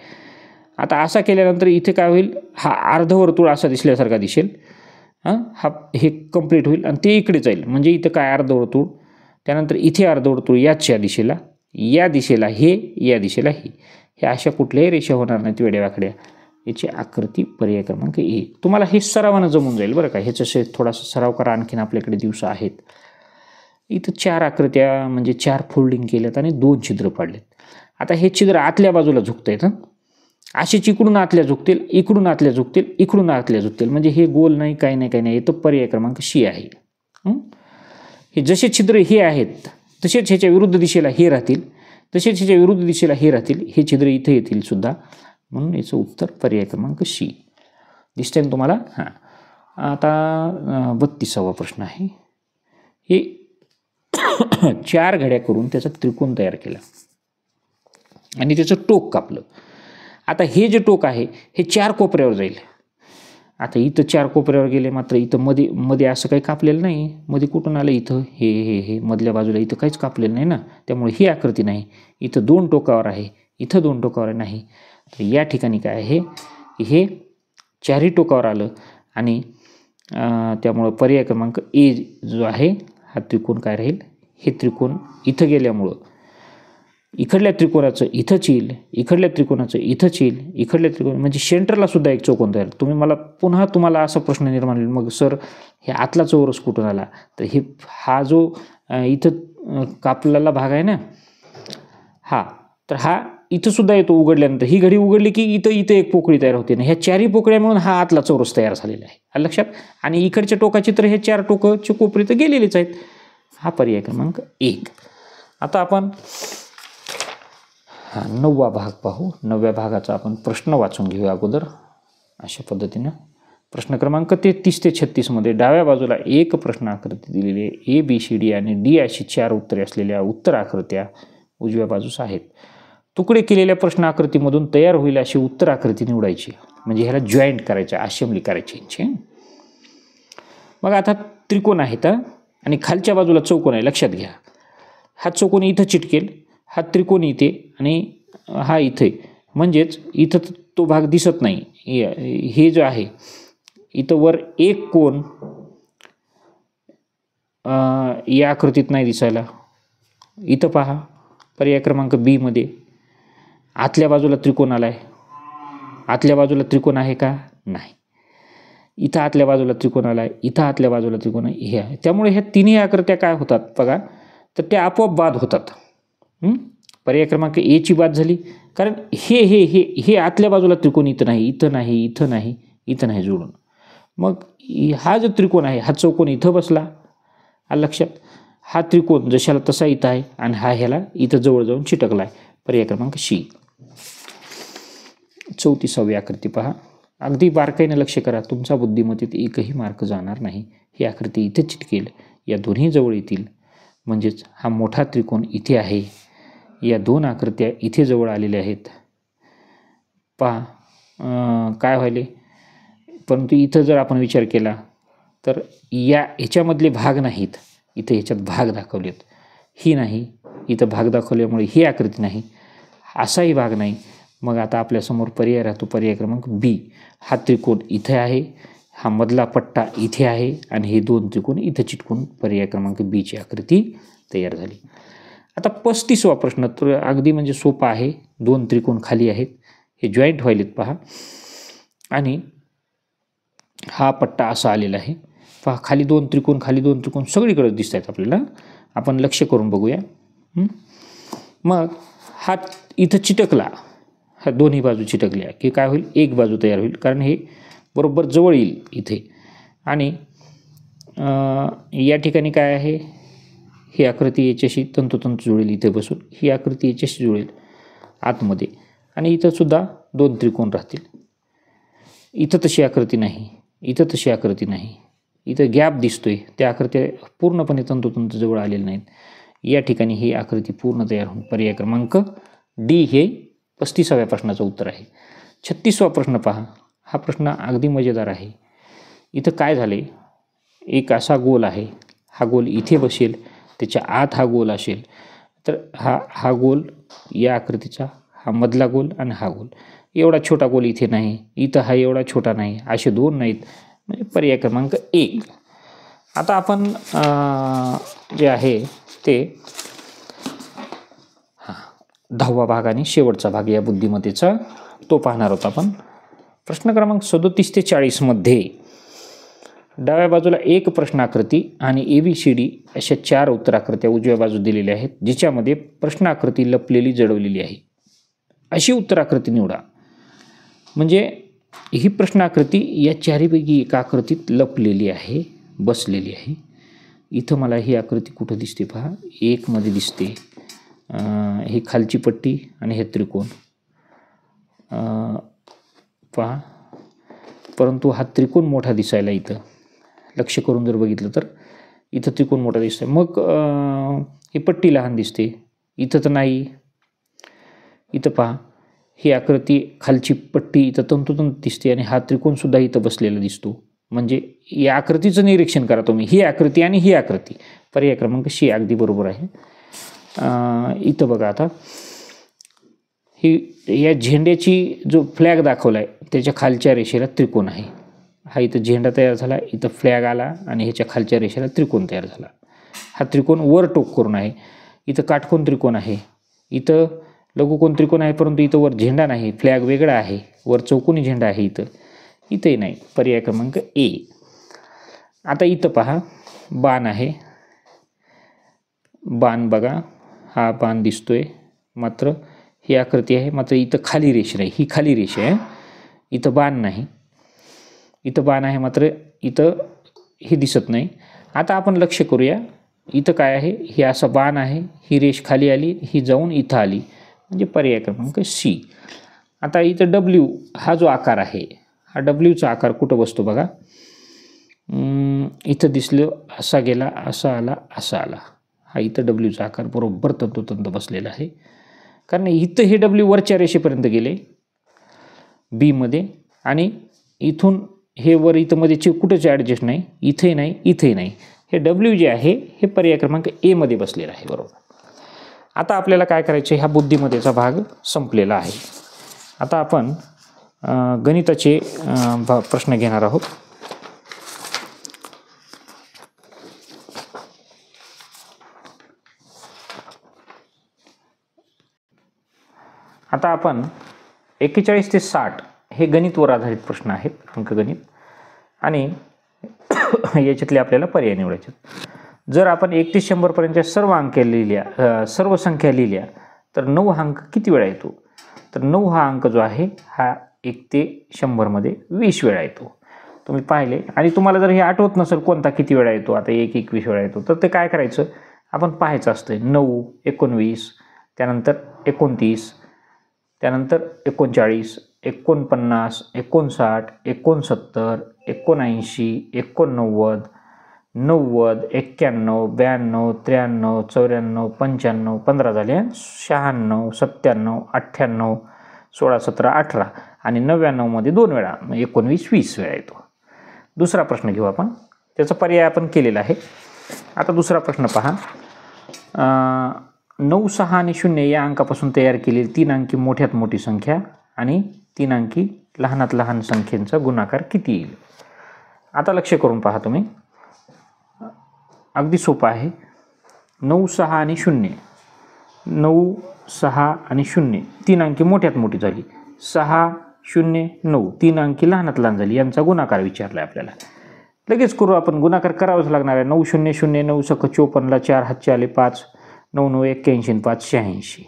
आता असा केल्यानंतर इथे काय होईल, हा अर्धवर्तुळ असा दिसल्यासारखा दिसेल. हे कंप्लीट होईल आणि ते इकडे जाईल, म्हणजे इथं काय अर्धवर्तुळ, त्यानंतर इथे अर्धवर्तुळ याच्या दिशेला, या दिशेला हे, या दिशेला हे अशा कुठल्याही रेषा होणार नाहीत वेड्यावाकड्या. याची आकृती पर्याय क्रमांक A. तुम्हाला हे सरावानं जमून जाईल बरं का. ह्याच्याशी थोडासा सराव करा, आणखीन आपल्याकडे दिवस आहेत. इथं 4 आकृत्या म्हणजे 4 फोल्डिंग केल्यात आणि 2 छिद्र पाडलेत. आता हे छिद्र आतल्या बाजूला झुकत आहेत. असेच इकडून आतल्या झुकतील, इकडून आतल्या झुकतील, इकडून आतल्या झुकतील, म्हणजे हे गोल नाही, काही नाही, काही नाही. हे तर पर्याय क्रमांक सी आहे. हे जसे छिद्र हे आहेत तसेच ह्याच्या विरुद्ध दिशेला हे राहतील, तसेच ह्याच्या विरुद्ध दिशेला हे राहतील. हे छिद्र इथे येतील सुद्धा, म्हणून याचं उत्तर पर्याय क्रमांक सी. दिसतंय ना तुम्हाला? हां. आता 32वा प्रश्न आहे. हे 4 घड्या करून त्याचा त्रिकोण तयार केला आणि त्याचं टोक कापलं. आता हे जे टोक आहे हे 4 कोपऱ्यावर जाईल. आता इथं 4 कोपऱ्यावर गेले, मात्र इथं मध्ये असं काही कापलेलं नाही. मध्ये कुठून आलं? इथं हे मधल्या बाजूला इथं काहीच कापलेलं नाही ना, त्यामुळे ही आकृती नाही. इथं 2 टोकावर आहे, इथं 2 टोकावर नाही. तर या ठिकाणी काय आहे, हे 4ही टोकावर आलं आणि त्यामुळं पर्याय क्रमांक ए जो आहे हा त्रिकोण काय राहील, हे त्रिकोण इथं गेल्यामुळं इकडल्या त्रिकोणाचं इथंच येईल, इकडल्या त्रिकोणाचं इथंच येईल, इकडल्या त्रिकोण म्हणजे सेंटरला सुद्धा एक चौकोन तयार. तुम्हाला असा प्रश्न निर्माण होईल, मग सर हे आतला चौरस कुठून आला? तर हा जो इथं कापलेला भाग आहे ना, तर हा इथं सुद्धा येतो उघडल्यानंतर. ही घडी उघडली की इथं एक पोकळी तयार होते ना, ह्या 4ही पोकळ्या मिळून हा आतला चौरस तयार झालेला आहे. लक्षात? आणि इकडच्या टोकाची तर हे 4 टोकाची कोपरी तर गेलेलीच आहेत. हा पर्याय क्रमांक 1. आता आपण 9वा भाग पाहू. 9व्या भागाचा आपण प्रश्न वाचून घेऊया अगोदर. अशा पद्धतीनं प्रश्न क्रमांक 33 ते 36 मध्ये डाव्या बाजूला एक प्रश्न आकृती दिलेली आहे. ABCD आणि D अशी 4 उत्तरे असलेल्या उत्तर आकृत्या उजव्या बाजूस आहेत. तुकडे केलेल्या प्रश्न आकृतीमधून तयार होईल अशी उत्तर आकृती निवडायची, म्हणजे ह्याला जॉईंट करायचं, असेंब्ली करायची यांची. मग आता त्रिकोण आहेत आणि खालच्या बाजूला चौकोन आहे. लक्षात घ्या, हा चौकोन इथं चिटकेल, हा त्रिकोण इथे आणि हा इथे, म्हणजेच इथं तो भाग दिसत नाही. हे जो आहे इथं वर एक कोण या आकृतीत नाही दिसायला. इथं पहा पर्याय क्रमांक बी मध्ये आतल्या बाजूला त्रिकोण आलाय. आतल्या बाजूला त्रिकोण आहे का? नाही. इथं आतल्या बाजूला त्रिकोण आलाय, इथं आतल्या बाजूला त्रिकोण हे आहे. त्यामुळे ह्या तिन्ही आकृत्या काय होतात बघा, तर त्या आपोआप बाद होतात. पर्याय क्रमांक ए ची बाद झाली, कारण हे हे हे हे आतल्या बाजूला त्रिकोण इथं नाही, इथं नाही, इथं नाही, इथं नाही जोडून. मग हा जो त्रिकोण आहे हा चौकोन इथं बसला. लक्षात? हा त्रिकोण जशाला तसा इथं आहे आणि हा ह्याला इथं जवळ जाऊन चिटकला आहे. पर्याय क्रमांक सी. 34वी आकृती पहा. अगदी बारकाईने लक्ष करा, तुमचा बुद्धिमत्तेत एकही मार्क जाणार नाही. ही आकृती इथे चिटकेल, या दोन्ही जवळ येतील, म्हणजेच हा मोठा त्रिकोण इथे आहे. या 2 आकृत्या इथे जवळ आलेल्या आहेत. पहा काय व्हायले, परंतु इथं जर आपण विचार केला तर ह्याच्यामधले भाग नाहीत, इथं ह्याच्यात भाग दाखवलेत. ही नाही, इथं भाग दाखवल्यामुळे ही आकृती नाही, असाही भाग नाही. मग आता आपल्यासमोर पर्याय राहतो पर्याय क्रमांक बी. हा त्रिकोण इथे आहे, हा मधला पट्टा इथे आहे आणि हे 2 त्रिकोण इथं चिटकून पर्याय क्रमांक बी ची आकृती तयार झाली. आता 35वा प्रश्न तर अगदी म्हणजे सोपा आहे. 2 त्रिकोण खाली आहेत, हे जॉईंट व्हायलेत पहा, आणि हा पट्टा असा आलेला आहे. पहा खाली 2 त्रिकोण, खाली 2 त्रिकोण सगळीकडे दिसत आहेत आपल्याला. आपण लक्ष करून बघूया. मग हा इथं चिटकला, ह्या दोन्ही बाजू चिटकल्या की काय होईल, एक बाजू तयार होईल, कारण हे बरोबर जवळ येईल इथे. आणि या ठिकाणी काय आहे, ही आकृती याच्याशी तंतोतंत जुळेल इथे बसून, ही आकृती याच्याशी जुळेल आतमध्ये, आणि इथं सुद्धा 2 त्रिकोण राहतील. इथं तशी आकृती नाही, इथं तशी आकृती नाही, इथं गॅप दिसतोय, त्या आकृत्या पूर्णपणे तंतोतंत जवळ आलेल्या नाहीत. या ठिकाणी ही आकृती पूर्ण तयार होऊन पर्याय क्रमांक डी हे 35व्या प्रश्नाचं उत्तर आहे. 36वा प्रश्न पहा. हा प्रश्न अगदी मजेदार आहे. इथं काय झाले, एक असा गोल आहे, हा गोल इथे बसेल, त्याच्या आत हा गोल असेल, तर हा गोल या आकृतीचा, हा मधला गोल आणि हा गोल, एवढा छोटा गोल इथे नाही, इथं हा एवढा छोटा नाही, असे 2 नाहीत, म्हणजे पर्याय क्रमांक 1. आता आपण जे आहे ते 10वा भाग आणि शेवटचा भाग या बुद्धिमत्तेचा तो पाहणार आहोत आपण. प्रश्न क्रमांक 37 ते 40 मध्ये डाव्या बाजूला एक प्रश्नाकृती आणि ABCD अशा 4 उत्तराकृत्या उजव्या बाजू दिलेल्या आहेत, जिच्यामध्ये प्रश्नाकृती लपलेली जडवलेली आहे. अशी उत्तराकृती निवडा. म्हणजे ही प्रश्नाकृती या चारीपैकी एका आकृतीत लपलेली आहे, बसलेली आहे. इथं मला ही आकृती कुठं दिसते पहा, 1 मध्ये दिसते. ही खालची पट्टी आणि हे त्रिकोण पहा, परंतु हा त्रिकोण मोठा दिसायला इथं लक्ष करून जर बघितलं तर इथं त्रिकोण मोठा दिसतोय. मग ही पट्टी लहान दिसते, इथं तर नाही. इथं पहा, ही आकृती खालची पट्टी इथं तंतोतंत दिसते आणि हा त्रिकोणसुद्धा इथं बसलेला दिसतो. म्हणजे या आकृतीचं निरीक्षण करा तुम्ही, ही आकृती आणि ही आकृती. पर्याय क्रमांक सी अगदी बरोबर आहे. इथं बघा आता, ही या झेंड्याची जो फ्लॅग दाखवला आहे त्याच्या खालच्या रेषेला त्रिकोण आहे. हा इथं झेंडा तयार झाला, इथं फ्लॅग आला आणि ह्याच्या खालच्या रेषेला त्रिकोण तयार झाला. हा त्रिकोण वर टोक करून आहे. इथं काटकोन त्रिकोण आहे, इथं लघुकोन त्रिकोण आहे, परंतु इथं वर झेंडा नाही, फ्लॅग वेगळा आहे, वर चौकोनी झेंडा आहे. इथंही नाही. पर्याय क्रमांक ए. आता इथं पहा, बाण आहे. बाण बघा, हा बाण दिसतोय, मात्र ही आकृती आहे, मात्र इथं खाली रेषा आहे, ही खाली रेषा आहे. इथं बाण नाही, इथं बाण आहे, मात्र इथं हे दिसत नाही. आता आपण लक्ष करूया, इथं काय आहे, ही असा बाण आहे, ही रेष खाली आली, ही जाऊन इथं आली, म्हणजे पर्याय क्रमांक सी. आता इथं डब्ल्यू हा जो आकार आहे, हा डब्ल्यूचा आकार कुठं बसतो बघा. इथं दिसलं, असा गेला, असा आला, असा आला. हा इथं डब्ल्यूचा आकार बरोबर तंतोतंत बसलेला आहे. कारण इथं हे डब्ल्यू वरच्या रेषेपर्यंत गेले बीमध्ये, आणि इथून हे वर इथं मध्ये कुठंच ॲडजस्ट नाही, इथंही नाही, इथंही नाही. हे डब्ल्यू जे आहे हे पर्याय क्रमांक एमध्ये बसलेलं आहे. बरोबर. आता आपल्याला काय करायचं, ह्या बुद्धिमत्तेचा भाग संपलेला आहे. आता आपण गणिताचे प्रश्न घेणार आहोत. आता आपण 41 ते 60 हे गणितवर आधारित प्रश्न आहेत, अंकगणित, आणि याच्यातले आपल्याला पर्याय निवडायचे. जर आपण 1 ते 100 पर्यंतच्या सर्व संख्या लिहिल्या तर 9 हा अंक किती वेळा येतो. तर 9 हा अंक जो आहे हा 1 ते 100 मध्ये 20 वेळा येतो. तुम्ही पाहिले, आणि तुम्हाला जर हे आठवत नसेल कोणता किती वेळा येतो, आता 1 21 वेळा येतो, तर ते काय करायचं, आपण पाहायचं असतं. 9, 19, त्यानंतर 29, त्यानंतर 39, 49, 59, 69, 79, 89, 90, 91, 92, 93, 94, 95, 15 झाले, 96, 97, 98, 16, 17, 18 आणि 99 मध्ये 2 वेळा, 19, 20 वेळा येतो. दुसरा प्रश्न घेऊ आपण, त्याचा पर्याय आपण केलेला आहे. आता दुसरा प्रश्न पहा. 9, 6 आणि 0 या अंकापासून तयार केलेली 3 अंकी मोठ्यात मोठी संख्या आणि 3 अंकी लहानात लहान संख्येचा गुणाकार किती येईल. आता लक्ष करून पहा तुम्ही, अगदी सोपं आहे. 9, 6 आणि 0, 9, 6 आणि 0 3 अंकी मोठ्यात मोठी झाली, 6, 0, 9 3 अंकी लहानात लहान झाली, यांचा गुणाकार विचारला आहे आपल्याला. लगेच करू आपण, गुणाकार करावाच लागणार आहे. 9, 0, 0, 9 सक 54ला 4 हातचे आले 5, 9, 9, 81, 5, 86.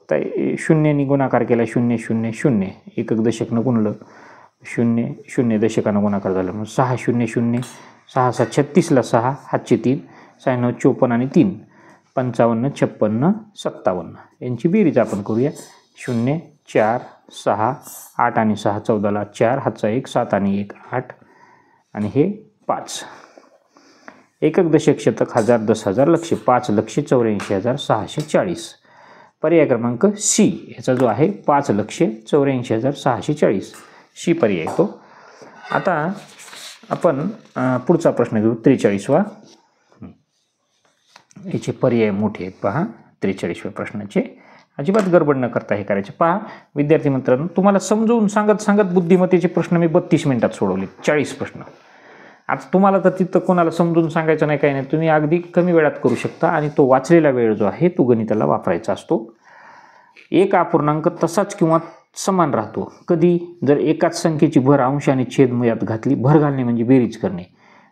तर 0नी गुणाकार केला, 0, 0, 0, एकक दशकनं गुणलं, 0, 0 दशकानं गुणाकार झाला, मग 6, 0, 0, 6, 7, 36ला 6 हातचे 3, 6, 9, 54 आणि 3, 55, 56, 57 यांची बेरीज आपण करूया. 0, 4, 6, 8 आणि 6, 14ला 4 हातचा 1, 7 आणि 1, 8 आणि हे 5. एकक दशक, शतक, हजार, 10,000, लक्ष, 5,84,640. पर्याय क्रमांक सी याचा जो आहे 5,84,640 सी पर्याय येतो. आता आपण पुढचा प्रश्न घेऊ, 43वा. याचे पर्याय मोठे आहेत पहा. 43व्या प्रश्नाचे अजिबात गडबड न करता हे करायचे. पहा विद्यार्थी मित्रांनो, तुम्हाला समजवून सांगत बुद्धिमत्तेचे प्रश्न मी 32 मिनिटात सोडवले, 40 प्रश्न. आता तुम्हाला तर तिथं कोणाला समजून सांगायचं नाही, काही नाही, तुम्ही अगदी कमी वेळात करू शकता, आणि तो वाचलेला वेळ जो आहे तो गणिताला वापरायचा असतो. एक अपूर्णांक तसाच किंवा समान राहतो कधी, जर एकाच संख्येची भर अंश आणि छेद यात घातली. भर घालणे म्हणजे बेरीज करणे,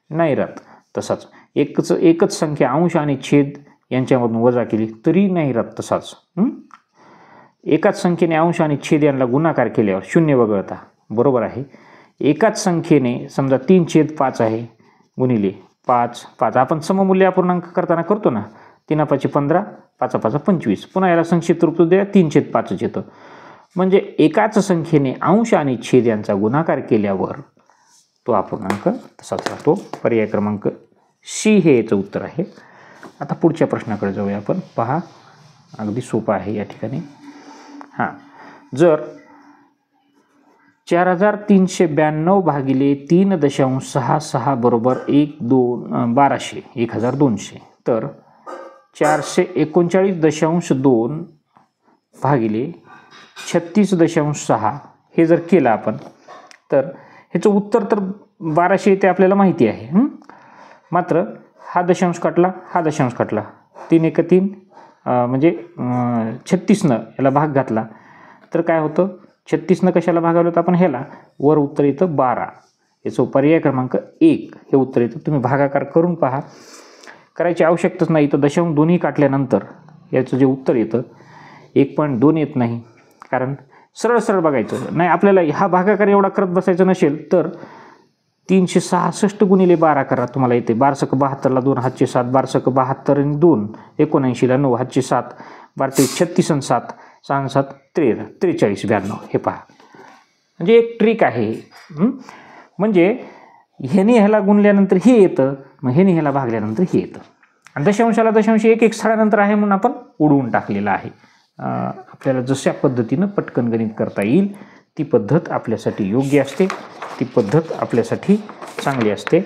नाही राहत तसाच. एकच संख्या अंश आणि छेद यांच्यामधून वजा केली तरी नाही राहत तसाच. एकाच संख्येने अंश आणि छेद यांना गुणाकार केल्यावर शून्य वगळता, बरोबर आहे. एकाच संख्येने समजा 3/5 आहे गुणिले 5 5, आपण सममूल्य अपूर्णांक करताना करतो ना, 3×5 15, 5×5 25. पुन्हा याला संक्षिप्त रूप द्या, 3/5 येतं. म्हणजे एकाच संख्येने अंश आणि छेद यांचा गुणाकार केल्यावर तो अपूर्णांक तसाच राहतो. पर्याय क्रमांक सी हे याचं उत्तर आहे. आता पुढच्या प्रश्नाकडे जाऊया आपण. पहा, अगदी सोपा आहे या ठिकाणी. हां, जर 4392 भागिले 3.66 बरोबर 1200 तर 439.2 भागिले 36.6 हे जर केलं आपण तर ह्याचं उत्तर तर 1200 ते आपल्याला माहिती आहे. मात्र हा दशांश काटला, हा दशांश काटला, 3 × 3 म्हणजे 36 याला भाग घातला तर काय होतं, 36 कशाला भागावलं तर आपण ह्याला, वर उत्तर येतं 12. याचं पर्याय क्रमांक 1 हे उत्तर येतं. तुम्ही भागाकार करून पहा, करायची आवश्यकताच नाही. तर दशांश दोन्ही काटल्यानंतर याचं जे उत्तर येतं 1.2 येत नाही, कारण सरळ सरळ बघायचं नाही. आपल्याला हा भागाकार एवढा करत बसायचं नसेल तर 366 गुणिले 12 करा, तुम्हाला येते 12×72 2 हातचे 7, 12×72 आणि 2 79 9 हातचे 7, 12×36 आणि 7 6 7 13 43 92. हे पहा, म्हणजे एक ट्रिक आहे. म्हणजे ह्याने ह्याला गुणल्यानंतर हे येतं, मग ह्याने ह्याला भागल्यानंतर हे येतं. आणि दशांशाला दशांश एक स्थळानंतर आहे म्हणून आपण उडवून टाकलेलं आहे. आपल्याला जशा पद्धतीनं पटकन गणित करता येईल ती पद्धत आपल्यासाठी योग्य असते, ती पद्धत आपल्यासाठी चांगली असते.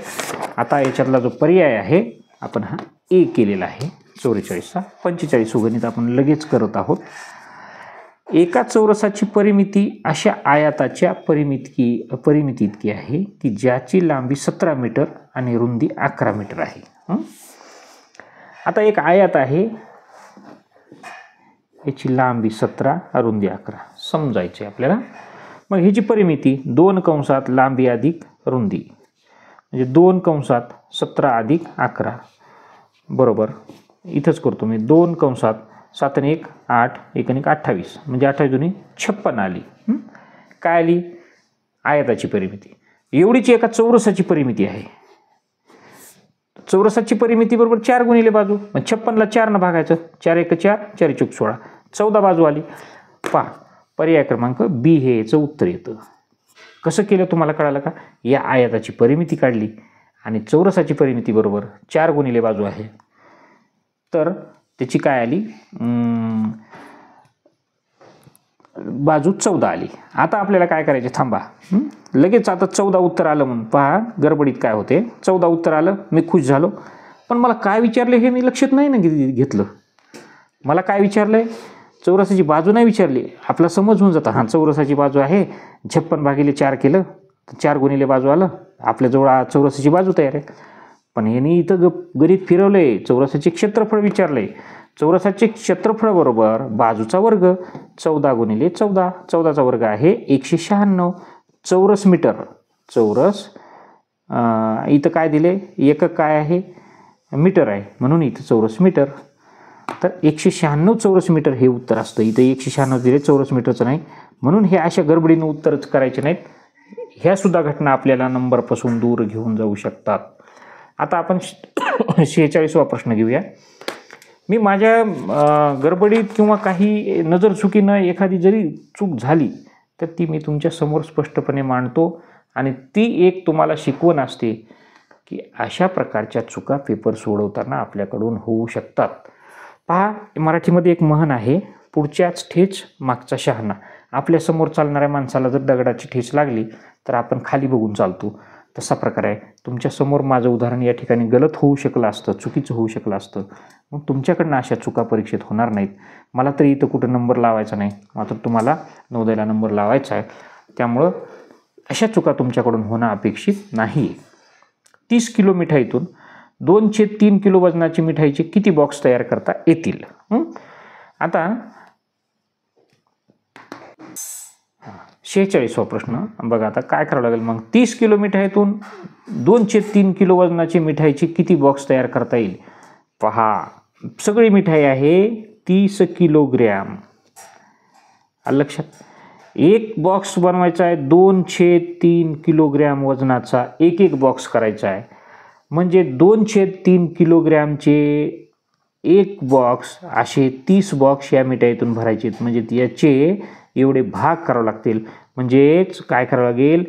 आता याच्यातला जो पर्याय आहे आपण हा ए केलेला आहे. 44चा 45 गणित आपण लगेच करत आहोत. एका चौरसाची परिमिती अशा आयताच्या परिमिती इतकी आहे की ज्याची लांबी 17 मीटर आणि रुंदी 11 मीटर आहे. आता एक आयत आहे, याची लांबी 17, रुंदी 11 समजायची आपल्याला. मग ह्याची परिमिती 2 कंसात लांबी अधिक रुंदी म्हणजे 2 कंसात 17 अधिक 11 बरोबर. इथंच करतो मी 2 कंसात 7 आणि 1 8 1 आणि 1 28 म्हणजे 28 दुनी 56 आली. काय आली? आयताची परिमिती. एवढीची एका चौरसाची परिमिती आहे. चौरसाची परिमिती बरोबर 4 गुणिले बाजू, मग 56ला 4 न भागायचं, 4 1 4 4 1 16 14 बाजू आली. पहा, पर्याय क्रमांक बी हे याचं उत्तर येतं. कसं केलं तुम्हाला कळालं का? या आयताची परिमिती काढली आणि चौरसाची परिमिती बरोबर 4 गुणिले बाजू आहे, तर त्याची काय आली, बाजू 14 आली. आता आपल्याला काय करायचे, थांबा लगेच. आता 14 उत्तर आलं म्हणून पहा गडबडीत काय होते. 14 उत्तर आलं, मी खुश झालो, पण मला काय विचारले हे मी लक्षात नाही ना घेतलं. मला काय विचारलंय, चौरसाची बाजू नाही विचारली. आपला समज होऊन जातं, हां चौरसाची बाजू आहे, 56/4 केलं तर 4 गुणिले बाजू आलं, आपल्याजवळ चौरसाची बाजू तयार आहे. पण यांनी इथं गणित फिरवलंय, चौरसाचे क्षेत्रफळ विचारलंय. चौरसाचे क्षेत्रफळ बरोबर बाजूचा वर्ग, 14 गुणिले 14, 14चा वर्ग आहे 196 चौरस मीटर. चौरस इथं काय दिले, एकक काय आहे, मीटर आहे, म्हणून इथं चौरस मीटर. तर 196 चौरस मीटर हे उत्तर असतं. इथं 196 दिले, चौरस मीटरचं नाही, म्हणून हे अशा गडबडीनं उत्तरच करायचे नाहीत. ह्या सुद्धा घटना आपल्याला नंबरपासून दूर घेऊन जाऊ शकतात. आता आपण 46वा प्रश्न घेऊया. मी माझ्या गडबडीत किंवा काही नजर चुकीनं एखादी जरी चूक झाली तर ती मी तुमच्या समोर स्पष्टपणे मांडतो आणि ती एक तुम्हाला शिकवण असते की अशा प्रकारच्या चुका पेपर सोडवताना आपल्याकडून होऊ शकतात. पहा, मराठीमध्ये एक म्हण आहे, पुढच्याच ठेच मागचा शहाणा. आपल्यासमोर चालणाऱ्या माणसाला जर दगडाची ठेच लागली तर आपण खाली बघून चालतो. तसा प्रकार आहे. तुमच्यासमोर माझं उदाहरण या ठिकाणी गलत होऊ शकलं असतं, चुकीचं होऊ शकलं असतं, मग तुमच्याकडनं अशा चुका परीक्षेत होणार नाहीत. मला तरी इथं कुठं नंबर लावायचा नाही, मात्र तुम्हाला नवोदयला नंबर लावायचा आहे. त्यामुळं अशा चुका तुमच्याकडून होणं अपेक्षित नाही. 30 किलो मिठाईतून 2/3 किलो वजनाची मिठाईचे किती बॉक्स तयार करता येतील? आता 46वा प्रश्न बघा. आता काय करावं लागेल मग, 30 किलो मिठाईतून 2/3 किलो वजनाची मिठाईची किती बॉक्स तयार करता येईल? पहा, सगळी मिठाई आहे 30 किलोग्रॅम. आलं लक्षात. एक बॉक्स बनवायचा आहे 2/3 किलोग्रॅम वजनाचा, एक बॉक्स करायचा आहे. म्हणजे 2/3 किलोग्रॅमचे एक बॉक्स असे 30 बॉक्स या मिठाईतून भरायचे आहेत. म्हणजे याचे एवढे भाग करावे लागतील. म्हणजेच काय करावं लागेल,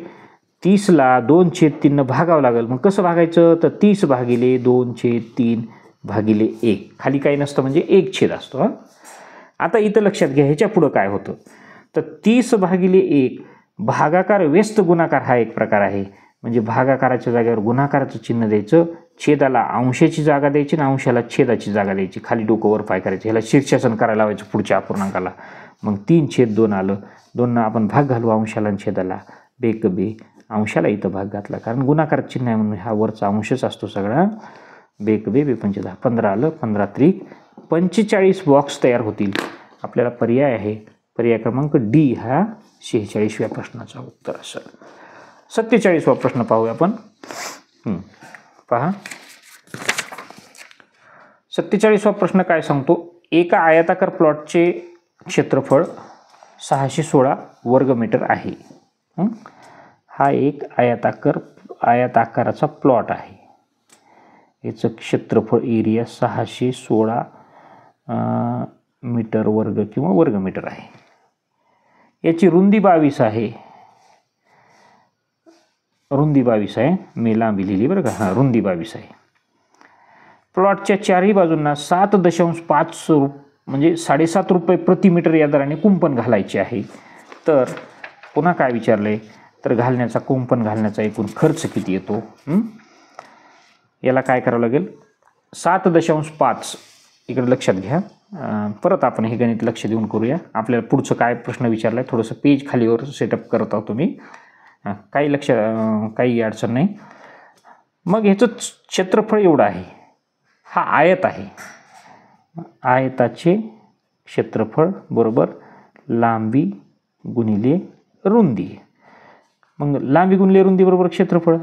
30ला 2/3 भागावं लागेल. मग कसं भागायचं, तर 30 भागिले 2/3 भागिले 1. खाली काही नसतं म्हणजे 1 असतो. आता इथं लक्षात घ्या, ह्याच्या पुढं काय होतं, तर 30 भागिले 1 भागाकार व्यस्त गुणाकार हा एक प्रकार आहे. म्हणजे भागाकाराच्या जागेवर गुणाकाराचं चिन्ह द्यायचं, छेदाला अंशाची जागा द्यायची आणि अंशाला छेदाची जागा द्यायची. खाली डोकं वर पाय करायचे, ह्याला शीर्षासन करायला लावायचं पुढच्या अपूर्णांकाला. मग 3/2 आलं. 2 आपण भाग घालू अंशाला आणि छेदाला. बेक बे अंशाला इथं भाग घातला, कारण गुणाकार चिन्ह आहे म्हणून हा वरचा अंशच असतो सगळा. बेक बे 15 15 आलं. 15 त्रिक 45 बॉक्स तयार होतील. आपल्याला पर्याय आहे, पर्याय क्रमांक डी हा 46व्या प्रश्नाचा उत्तर असेल. 47वा प्रश्न पाहूया आपण. पहा 47वा प्रश्न काय सांगतो, एका आयताकार प्लॉटचे क्षेत्रफळ 616 वर्गमीटर आहे. हा एक आयताकाराचा प्लॉट आहे. याचं क्षेत्रफळ एरिया 616 मीटर वर्ग किंवा वर्गमीटर आहे. याची रुंदी 22 आहे. रुंदी 22 आहे, मी लांबी लिहिली बरं का. हां, रुंदी 22 आहे. प्लॉटच्या चारही बाजूंना 7.5 म्हणजे 7.5 रुपये प्रति मीटर या दराने कुंपण घालायचे आहे. तर पुन्हा काय विचारले, तर कुंपण घालण्याचा एकूण खर्च किती येतो. याला काय करावं लागेल, 7.5 इकडे लक्षात घ्या. परत आपण हे गणित लक्ष देऊन करूया. आपल्याला पुढचं काय प्रश्न विचारलाय, थोडंसं पेज खालीवर सेटअप करत आहोत तुम्ही. काही अडचण नाही. मग ह्याचं क्षेत्रफळ एवढं आहे. हा आयत आहे. आयताचे क्षेत्रफळ बरोबर लांबी गुणिले रुंदी. मग लांबी गुणिले रुंदी बरोबर क्षेत्रफळ.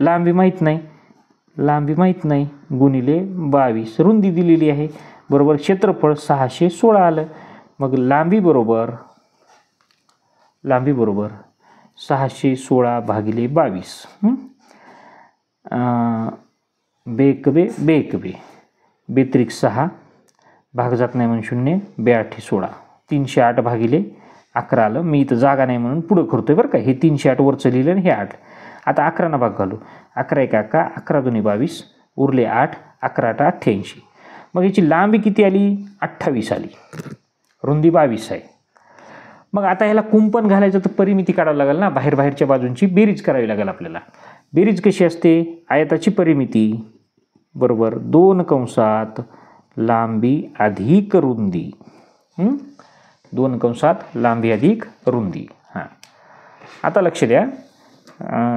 लांबी माहीत नाही गुणिले 22. रुंदी दिलेली आहे बरोबर क्षेत्रफळ 616 आलं. मग लांबी बरोबर 616 भागिले 22. बेकबे 6 भाग जात नाही म्हणून 0, 82 16. 308 भागिले 11 आलं. मी इथं जागा नाही म्हणून पुढं करतोय बरं का. हे 308 वरचं लिहिलं आणि हे 8. आता 11 भाग घालू. 11 1 11, 11 2 22, उरले 8, 11 8 88. मग याची लांबी किती आली, 28 आली. रुंदी 22 आहे. मग आता ह्याला कुंपण घालायचं तर परिमिती काढावं लागेल ना, बाहेरच्या बाजूंची बेरीज करावी लागेल आपल्याला. बेरीज कशी असते, आयताची परिमिती बरोबर 2 कंसात लांबी अधिक रुंदी. 2 कंसात लांबी अधिक रुंदी. हां, आता लक्ष द्या,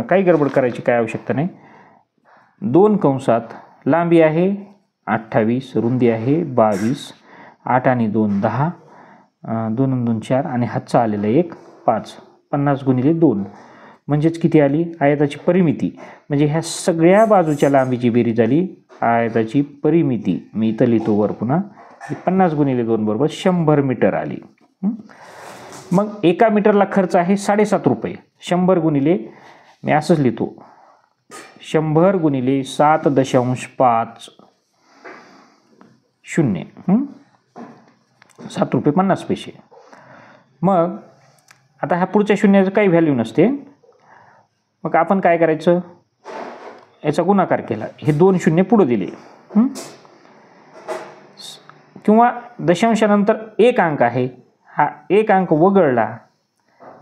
काही गडबड करायची काय आवश्यकता नाही. 2 कंसात लांबी आहे 28, रुंदी आहे 22, 8 आणि 2 10, 2 आणि 2 4 आणि हातचा आलेला 1 5, 50 गुणिले 2 म्हणजेच किती आली आयताची परिमिती. म्हणजे ह्या सगळ्या बाजूच्या लांबीची बेरीज झाली आयताची परिमिती. मी इथं लिहितो वर पुन्हा, 50 गुणिले 2 बरोबर 100 मीटर आली. मग एका मीटरला खर्च आहे 7.5 रुपये. 100 गुणिले, मी असंच लिहितो, 100 गुणिले 7.5 0, 7 रुपये 50 पैसे. मग आता ह्या पुढच्या शून्याचं काही व्हॅल्यू नसते. मग आपण काय करायचं, याचा गुणाकार केला, हे 2 शून्य पुढे दिले, किंवा दशांशानंतर एक अंक आहे, हा एक अंक वगळला,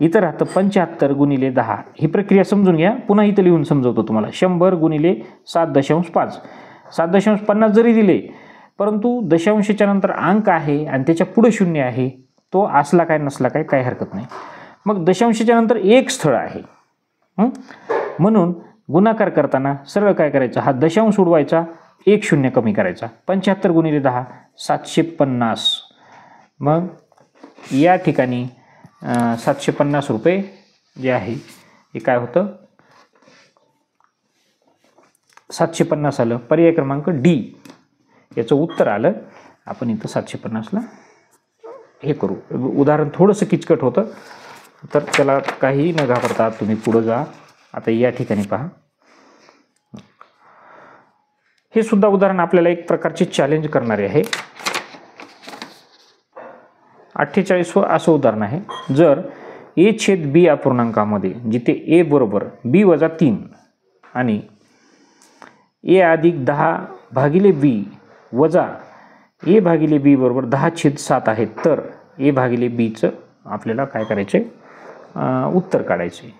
इथं राहतं 75 गुणिले 10. ही प्रक्रिया समजून घ्या, पुन्हा इथं लिहून समजवतो तुम्हाला. 100 गुणिले 7.5, 7.50 जरी दिले, परंतु दशांशाच्या नंतर अंक आहे आणि त्याच्या पुढे शून्य आहे, तो असला काय नसला काय काही हरकत नाही. मग दशांशाच्या नंतर एक स्थळ आहे, म्हणून गुणाकार करताना सरळ काय करायचं, हा दशांश उडवायचा, 1 शून्य कमी करायचा. 75 गुणिले 10 750. मग या ठिकाणी 750 रुपये जे आहे हे काय होतं, 750 आलं. पर्याय क्रमांक डी याचं उत्तर आलं. आपण इथं 750ला हे करू. उदाहरण थोडंसं किचकट होतं, तर त्याला काही न घाबरता तुम्ही पुढं जा. आता या ठिकाणी पहा, हे सुद्धा उदाहरण आपल्याला एक प्रकारचे चॅलेंज करणारे आहे. 48व असं उदाहरण आहे. जर a/b अपूर्णांकामध्ये जिथे a बरोबर b वजा 3 आणि a अधिक 10 भागिले b वजा a भागिले b बरोबर 10/7 आहे, तर a भागिले bचं आपल्याला काय करायचं आहे, उत्तर काढायचं आहे.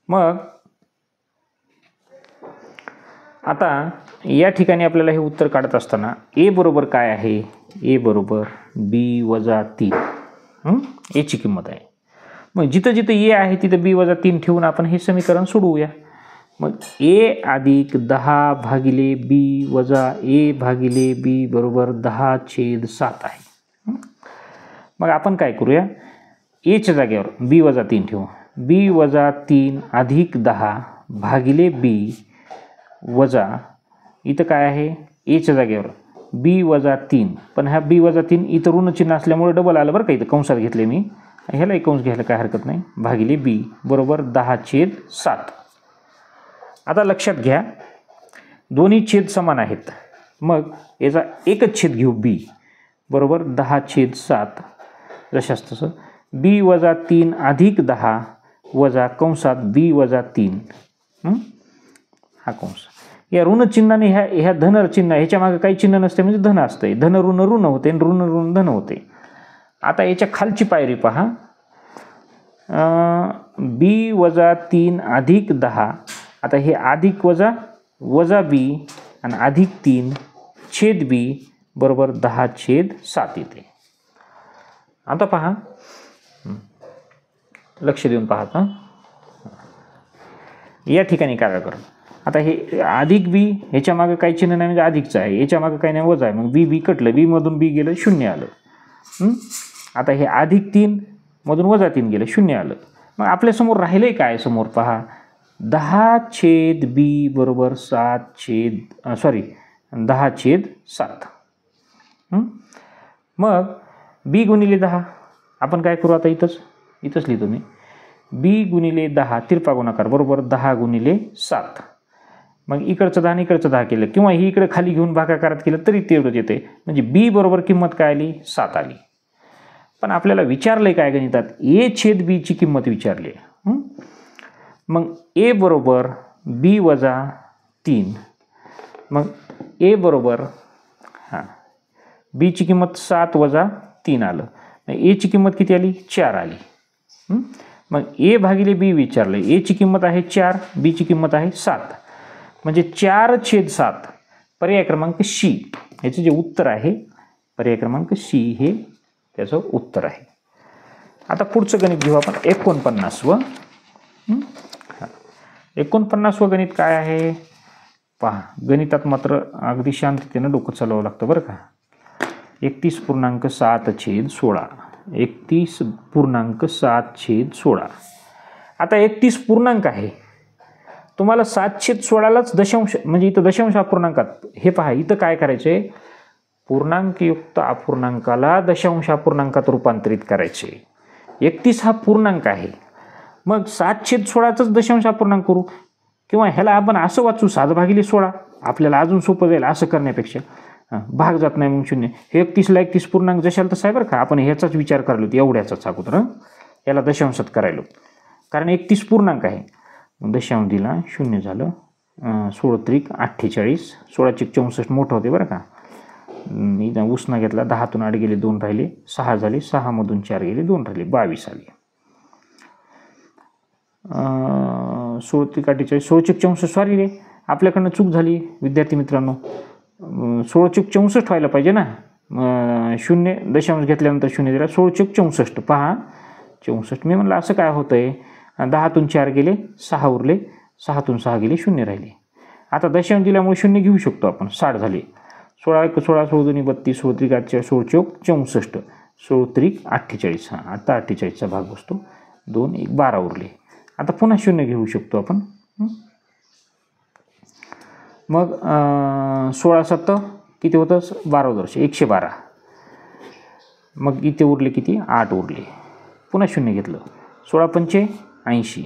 मग आता या ठिकाणी आपल्याला हे उत्तर काढत असताना a बरोबर काय आहे, a बरोबर b वजा 3, a ची किंमत आहे. मग जिथं जिथं a आहे तिथं b वजा 3 ठेवून आपण हे समीकरण सोडवूया. मग a अधिक 10 भागिले b वजा a भागिले b बरोबर 10/7 आहे. मग आपण काय करूया, a च्या जागेवर b वजा 3 ठेवू. b वजा 3 अधिक 10 भागिले b वजा, इथं काय आहे, a च्या जागेवर b वजा 3, पण हा b वजा 3 इथं ऋण चिन्ह असल्यामुळे डबल आलं बरं का, इथं कंसात घेतले मी, ह्याला एक कंस घ्यायला काय हरकत नाही, भागिले b बरोबर 10/7. आता लक्षात घ्या, दोन्ही छेद समान आहेत. मग याचा एकच छेद घेऊ, b बरोबर 10/7, जशास तसं b वजा 3 अधिक 10 वजा कंसात b वजा 3, हा कंस. या ऋण चिन्हाने ह्या धन चिन्ह, ह्याच्या मागे काही चिन्ह नसते म्हणजे धन असते. धन ऋण ऋण होते, ऋण ऋण धन होते. आता याच्या खालची पायरी पहा, b वजा 3 अधिक 10, आता हे अधिक वजा वजा b आणि अधिक 3 छेद b बरोबर 10/7 येते. आता पहा, लक्ष देऊन पाहता, या ठिकाणी काय करा, आता हे अधिक b, ह्याच्या मागे काही चिन्ह नाही म्हणजे अधिकचं आहे, याच्या मागे काही नाही वजा आहे, मग b कटलं, b मधून b गेलं, 0 आलं. आता हे अधिक 3 मधून वजा 3 गेलं, 0 आलं. मग आपल्यासमोर राहिलंय काय, समोर पहा, 10/b बरोबर 10/7. मग b गुणिले 10 आपण काय करू, आता इथंच लिहितो मी, b गुणिले 10 तिरपा गुणाकार बरोबर 10 गुणिले 7. मग इकडचं 10 आणि इकडचं 10 केलं, किंवा ही इकडे खाली घेऊन भागाकारात केलं तरी तेवढंच येते. म्हणजे b बरोबर किंमत काय आली, 7 आली. पण आपल्याला विचारलंय काय गणितात, a/b ची किंमत विचारली. मग a बरोबर b वजा 3, मग a बरोबर b ची किंमत 7 वजा 3 आलं, a ची किंमत किती आली, 4 आली. मग a भागिले b विचारलं, a ची किंमत आहे 4, b ची किंमत आहे 7, म्हणजे 4/7, पर्याय क्रमांक C याचे जे उत्तर आहे, पर्याय क्रमांक C हे त्याचं उत्तर आहे. आता पुढचं गणित घेऊ आपण, 49व. 49व गणित काय आहे पहा. गणितात मात्र अगदी शांततेनं डोकं चालवावं लागतं बरं का. 31.7/16, 31.7/16. आता 31 पूर्णांक आहे, तुम्हाला 7/16लाच दशांश, म्हणजे इथं दशांश अपूर्णांकात, हे पहा इथं काय करायचे, पूर्णांकयुक्त अपूर्णांकाला दशांश अपूर्णांकात रूपांतरित करायचे. 31 हा पूर्णांक आहे, मग 7/16च दशांश अपूर्णांक करू, किंवा ह्याला आपण असं वाचू 7/16, आपल्याला अजून सोपं जाईल असं करण्यापेक्षा. भाग जात नाही मग 0. हे 31ला 31 पूर्णांक जशाल तसं आहे बरं का, आपण ह्याचाच विचार करायला होतो, एवढ्याचाच अगोदर याला दशांशात करायला, कारण 31 पूर्णांक आहे. मग दशांश दिला, 0 झालं, 16×48, 16×64 मोठं होते बरं का. मी उसना घेतला, 10तून 8 गेले, 2 राहिले, 6 झाले, 6 मधून 4 गेले, 2 राहिले, 22 आले. 16×48, 16×64, सॉरी रे आपल्याकडनं चूक झाली विद्यार्थी मित्रांनो, 16×64 व्हायला पाहिजे ना. 0 दशांश घेतल्यानंतर 0 दिला, 16×64 पहा, 64. मी म्हणलं असं काय होतंय, 10तून 4 गेले, 6 उरले, 6तून 6 गेले, 0 राहिले. आता दशांश दिल्यामुळे 0 घेऊ शकतो आपण, 60 झाले. 16×1 16, 16×2 32, 16×3 16×4 64, 16×3 16×48. आता 48चा भाग बसतो, 2 1 12 उरले. आता पुन्हा 0 घेऊ शकतो आपण. मग 16×7 किती होतं, 12 वर्ष 112. मग इथे उरले किती 8 उरले, पुन्हा 0 घेतलं, 16 पंचे 80,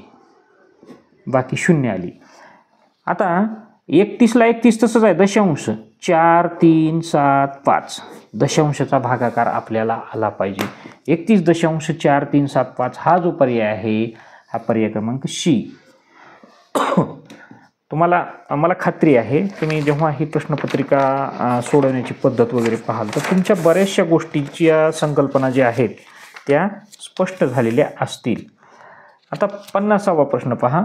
बाकी 0 आली. आता 31ला 31 तसंच आहे, दशांश 4 3 7 5, दशांशाचा भागाकार आपल्याला आला पाहिजे. 31.4375 हा जो पर्याय आहे हा पर्याय क्रमांक सी. मला खात्री आहे तुम्ही जेव्हा ही प्रश्नपत्रिका सोडवण्याची पद्धत वगैरे पाहाल तर तुमच्या बऱ्याचशा गोष्टीच्या संकल्पना ज्या आहेत त्या स्पष्ट झालेल्या असतील. आता 50वा प्रश्न पहा.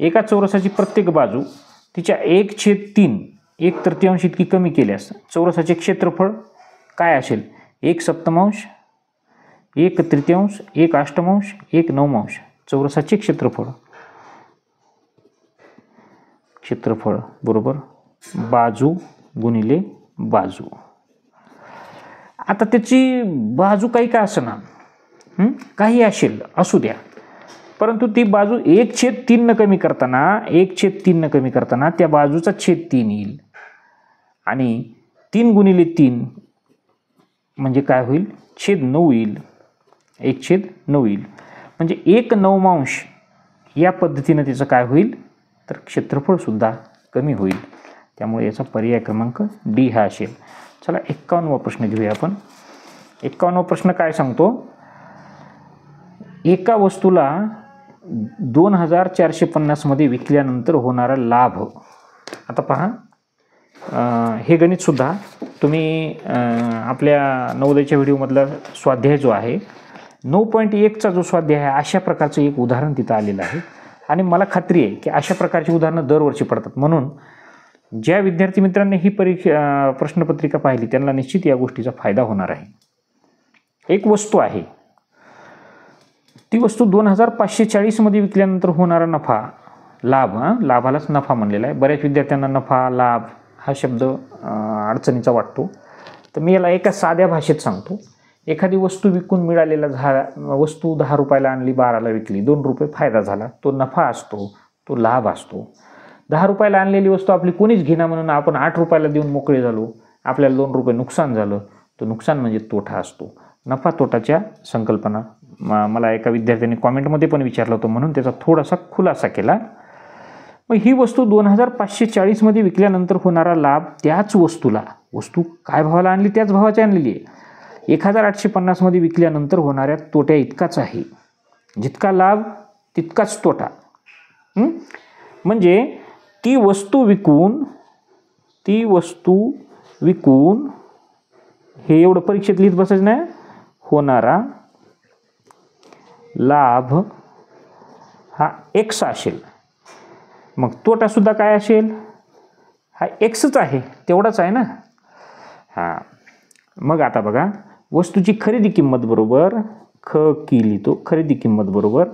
एका चौरसाची प्रत्येक बाजू तिच्या 1/3 1/3 इतकी कमी केल्यास चौरसाचे क्षेत्रफळ काय असेल? 1/7, 1/3, 1/8, 1/9. चौरसाचे क्षेत्रफळ बरोबर बाजू गुणिले बाजू. आता त्याची बाजू काही का असेना, काही असेल असू द्या, परंतु ती बाजू 1/3 न कमी करताना त्या बाजूचा छेद 3 येईल आणि 3 गुणिले 3 म्हणजे काय होईल? छेद 9 येईल. 1/9 येईल म्हणजे 1/9 या पद्धतीने त्याचं काय होईल तर क्षेत्रफळ सुद्धा कमी होईल. त्यामुळे याचा पर्याय क्रमांक डी हा असेल. चला 51वा प्रश्न घेऊया आपण. 51वा प्रश्न काय सांगतो? एका वस्तूला 2450 मध्ये विकल्यानंतर होणारा लाभ. आता पहा, हे गणित सुद्धा तुम्ही आपल्या नवोदयच्या व्हिडिओमधला स्वाध्याय जो आहे 9.1चा जो स्वाध्याय आहे अशा प्रकारचं एक उदाहरण तिथं आलेलं आहे आणि मला खात्री आहे की अशा प्रकारची उदाहरणं दरवर्षी पडतात. म्हणून ज्या विद्यार्थी मित्रांनी ही प्रश्नपत्रिका पाहिली त्यांना निश्चित या गोष्टीचा फायदा होणार आहे. एक वस्तू आहे, ती वस्तू 2540 मध्ये विकल्यानंतर होणारा नफा, लाभालाच नफा म्हणलेला आहे. बऱ्याच विद्यार्थ्यांना नफा लाभ हा शब्द अडचणीचा वाटतो, तर मी याला एका साध्या भाषेत सांगतो. एखादी वस्तू विकून मिळालेला वस्तू 10 रुपयाला आणली, 12ला विकली, 2 रुपये फायदा झाला, तो नफा असतो, तो लाभ असतो. 10 रुपयाला आणलेली वस्तू आपली कोणीच घेणा म्हणून आपण 8 रुपयाला देऊन मोकळे झालो, आपल्याला 2 रुपये नुकसान झालं, तो नुकसान म्हणजे तोटा असतो. नफा तोटाच्या संकल्पना मला एका विद्यार्थ्याने कॉमेंटमध्ये पण विचारलं होतं म्हणून त्याचा थोडासा खुलासा केला. मग ही वस्तू 2540 मध्ये विकल्यानंतर होणारा लाभ त्याच वस्तू काय भावाला आणली त्याच भावाची आणलेली आहे, 1850 मध्ये विकल्यानंतर होणाऱ्या तोट्या इतकाच आहे. जितका लाभ तितकाच तोटा. म्हणजे ती वस्तू विकून हे एवढं परीक्षेत लिहित बसायचं नाही, होणारा लाभ हा x असेल. मग तोटा सुद्धा काय असेल? हा xच आहे, तेवढाच आहे ना. मग आता बघा, वस्तूची खरेदी किंमत बरोबर खरेदी किंमत बरोबर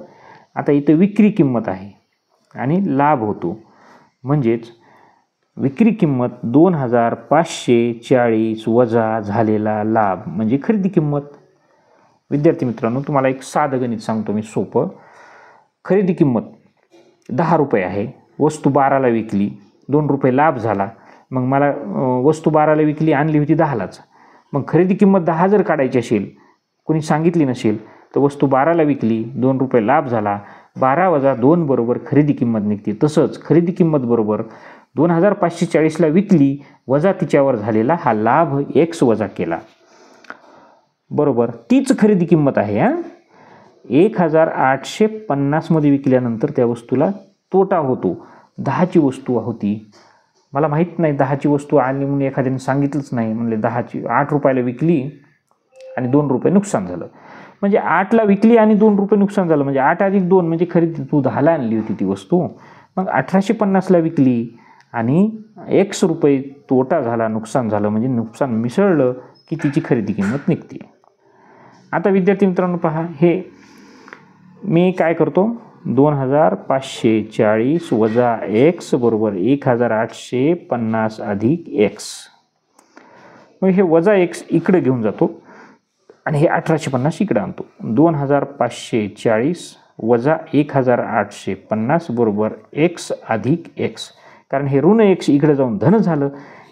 आता इथं विक्री किंमत आहे आणि लाभ होतो. म्हणजेच विक्री किंमत 2540 वजा झालेला लाभ म्हणजे खरेदी किंमत. विद्यार्थी मित्रांनो, तुम्हाला एक साधं गणित सांगतो मी सोपं. खरेदी किंमत 10 रुपये आहे, वस्तू 12ला विकली, 2 रुपये लाभ झाला. मग मला वस्तू 12ला विकली, आणली होती 10लाच. मग खरेदी किंमत 10 जर काढायची असेल, कोणी सांगितली नसेल, तर वस्तू 12ला विकली, 2 रुपये लाभ झाला, 12 वजा 2 बरोबर खरेदी किंमत निघते. तसंच खरेदी किंमत बरोबर 2540ला विकली वजा तिच्यावर झालेला हा लाभ x वजा केला बरोबर तीच खरेदी किंमत आहे. 1850 मध्ये विकल्यानंतर त्या वस्तूला तोटा होतो. 10ची वस्तू होती, मला माहीत नाही 10ची वस्तू आणली म्हणून एखाद्याने सांगितलंच नाही, म्हणले 8 रुपयाला विकली आणि 2 रुपये नुकसान झालं. म्हणजे 8ला विकली आणि 2 रुपये नुकसान झालं, म्हणजे 8 अधिक 2 म्हणजे खरेदी तू 10ला आणली होती ती वस्तू. मग 1850ला विकली आणि x रुपये तोटा झाला, नुकसान झालं, म्हणजे नुकसान मिसळलं की तिची खरेदी किंमत निघते. आता विद्यार्थी मित्रांनो पहा, हे मी काय करतो, 2540 वजा x बरोबर 1850 अधिक x. मग हे वजा x इकडे घेऊन जातो आणि हे 1850 इकडे आणतो. 2540 वजा 1850 बरोबर x अधिक x. कारण हे ऋण x इकडे जाऊन धन झालं,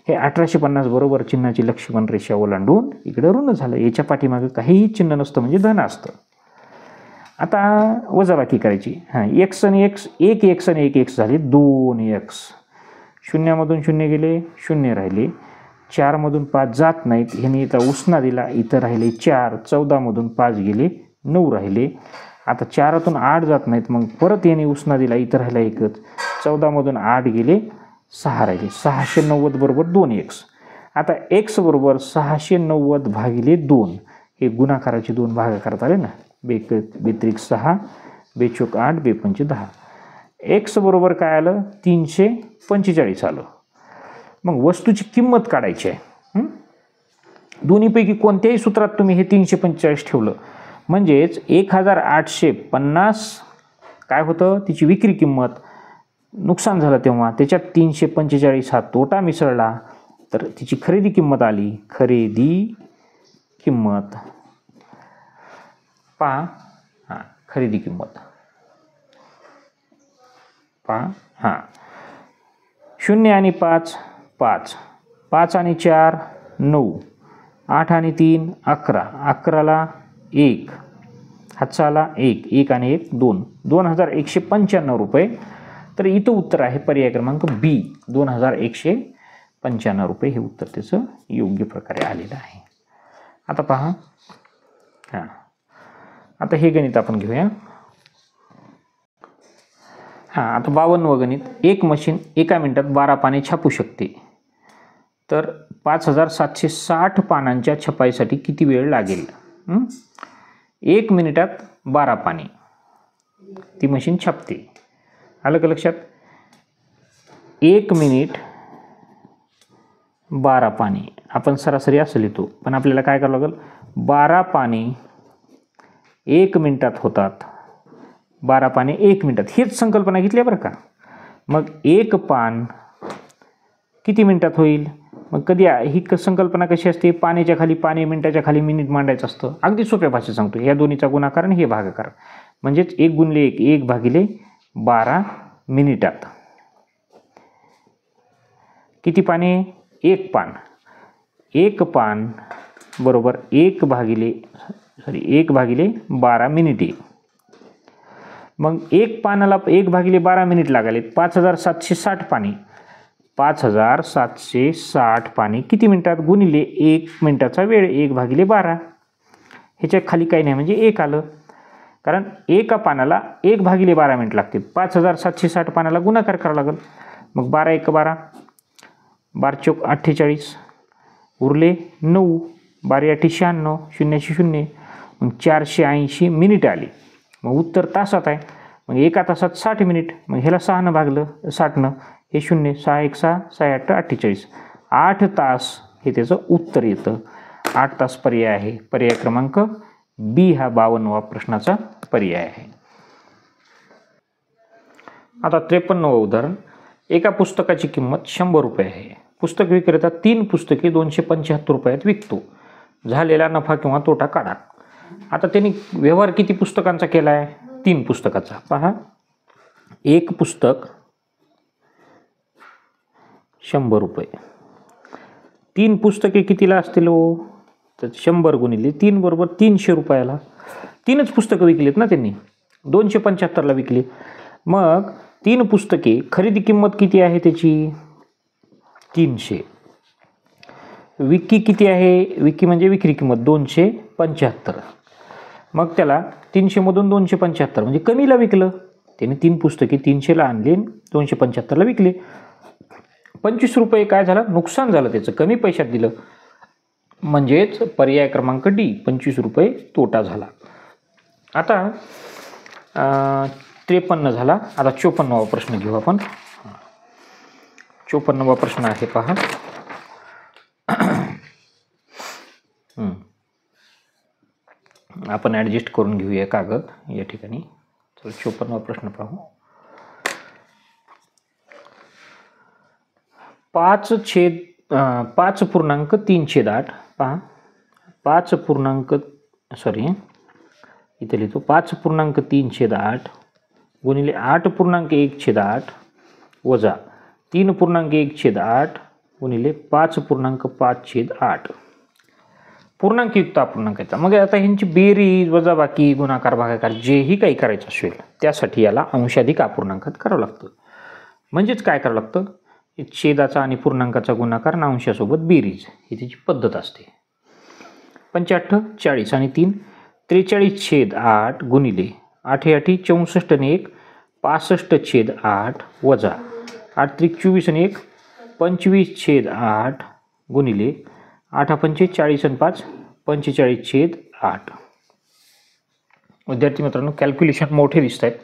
हे 1850 बरोबर चिन्हाची लक्षीवन रेषा ओलांडून इकडे ऋण झालं. याच्या पाठीमागे काहीही चिन्ह नसतं म्हणजे धन असतं. आता वजाबाकी करायची. हां, एक्स आणि एक्स, एक एक्स आणि एक एक्स झाले 2 एक्स. शून्यामधून शून्य गेले, शून्य राहिले. 4मधून 5 जात नाहीत, ह्याने इथं उसना दिला, इथं राहिले 4. 14मधून 5 गेले, 9 राहिले. आता 4तून 8 जात नाहीत, मग परत याने उसना दिला, इथं राहिला एकच. 14मधून 8 गेले, 6 राहिले. 690 बरोबर 2 एक्स. आता एक्स बरोबर 690 भागिले 2, हे गुणाकाराचे 2 भागाकारात आले ना. बेत्रिक 6, बेचोक 8, बेपंचे 10. एक्स बरोबर काय आलं? 345 आलं. मग वस्तूची किंमत काढायची आहे. दोन्हीपैकी कोणत्याही सूत्रात तुम्ही हे 345 ठेवलं म्हणजेच 1850 काय होतं? तिची विक्री किंमत. नुकसान झालं तेव्हा त्याच्यात 345 हा तोटा मिसळला, तर तिची खरेदी किंमत आली. खरेदी किंमत पहा. हां, खरेदी किंमत पहा. हां, 0 आणि 5 5, 5 आणि 4 9, 8 आणि 3 11, 11ला 1, हातचा आला 1, 1 आणि 1 2, 2195 रुपये. तर इथं उत्तर आहे पर्याय क्रमांक बी, 2195 रुपये हे उत्तर त्याचं योग्य प्रकारे आलेलं आहे. आता पहा. हां, आता हे गणित आपण घेऊया. हां, आता 52 गणित. एक मशीन एका मिनिटात 12 पाने छापू शकते, तर 5760 पानांच्या छपाईसाठी किती वेळ लागेल? 1 मिनिटात 12 पाने ती मशीन छापते. आलं का लक्षात? 1 मिनिट 12 पाने, आपण सरासरी असं लिहितो, पण आपल्याला काय करावं लागेल? 12 पाने 1 मिनिटात होतात. 12 पाने 1 मिनिटात, हीच संकल्पना घेतली बरं का. मग 1 पान किती मिनिटात होईल? मग कधी ही संकल्पना कशी असते? पाण्याच्या खाली पाणी, मिनिटाच्या खाली मिनिट मांडायचं असतं. अगदी सोप्या भाषेत सांगतो. ह्या दोन्हीचा गुणाकार आणि हे भागाकार, म्हणजेच 1 गुणिले 1, 1 भागिले 12 मिनिटात. किती पाने? 1 पान. 1 पान बरोबर 1 भागिले 12 मिनिटे. मग 1 पानाला 1 भागिले 12 मिनिट लागले. 5760 पाने. 5760 पाने किती मिनिटात? गुणिले 1 मिनिटाचा वेळ, 1 भागिले 12. ह्याच्या खाली काही नाही म्हणजे 1 आलं, कारण एका पानाला 1 भागिले 12 मिनिट लागते. 5760 पानाला गुणाकार करावा लागेल. मग 12 1 12, 12 चौक 48, उरले 9, 12 8 96, 0 0. मग 480 मिनिट आली. मग उत्तर तासात आहे. मग एका तासात 60 मिनिट. मग ह्याला 6 भागलं 60, हे 0, 6 1 6, 6 8 48, 8 तास हे त्याचं उत्तर येतं. 8 तास पर्याय आहे. पर्याय क्रमांक बी हा 52वा प्रश्नाचा पर्याय आहे. आता 53व उदाहरण. एका पुस्तकाची किंमत 100 रुपये आहे. पुस्तक विक्रेता 3 पुस्तके 275 रुपयात विकतो. झालेला नफा किंवा तोटा काढा. आता त्यांनी व्यवहार किती पुस्तकांचा केला आहे? 3 पुस्तकाचा. पहा, एक पुस्तक 100 रुपये. 3 पुस्तके कितीला असतील हो? तर 100 गुणिले 3 बरोबर 300 रुपयाला. 3च पुस्तकं विकलीत ना त्यांनी, 275ला विकली. मग 3 पुस्तके, खरेदी किंमत किती आहे त्याची? 300. विक्री किती आहे? विक्री म्हणजे विक्री किंमत 275. मग त्याला 300 मधून 275 म्हणजे कमीला विकलं. त्याने 3 पुस्तके 300ला आणले, 275ला विकले. 25 रुपये काय झालं? नुकसान झालं त्याचं, कमी पैशात दिलं. म्हणजेच पर्याय क्रमांक डी, 25 रुपये तोटा झाला. आता 53 झाला. आता 54वा प्रश्न घेऊ आपण. 54वा प्रश्न आहे पहा. आपण ॲडजस्ट करून घेऊया कागद या ठिकाणी. चल 54वा प्रश्न पाहू. 5.3/8 पहा. 5.3/8 गुणिले 8.1/8 वजा 3.1/8 गुणिले 5.5/8 पूर्णांकयुक्त अपूर्णांकाचा. मग आता ह्यांची बेरीज वजाबाकी गुणाकार भागाकार जेही काही करायचं असेल त्यासाठी याला अंशाधिक अपूर्णांकात करावं लागतं. म्हणजेच काय करावं लागतं, छेदाचा आणि पूर्णांकाचा गुणाकार आणि अंशासोबत बेरीज ही त्याची पद्धत असते. 85 40 आणि 3 43/8 गुणिले 8 8 64 आणि 1 65/8 वजा 8 3 24 आणि 1 25/8 गुणिले 8 5 40 आणि 5 45/8. विद्यार्थी मित्रांनो, कॅल्क्युलेशन मोठे दिसत आहेत,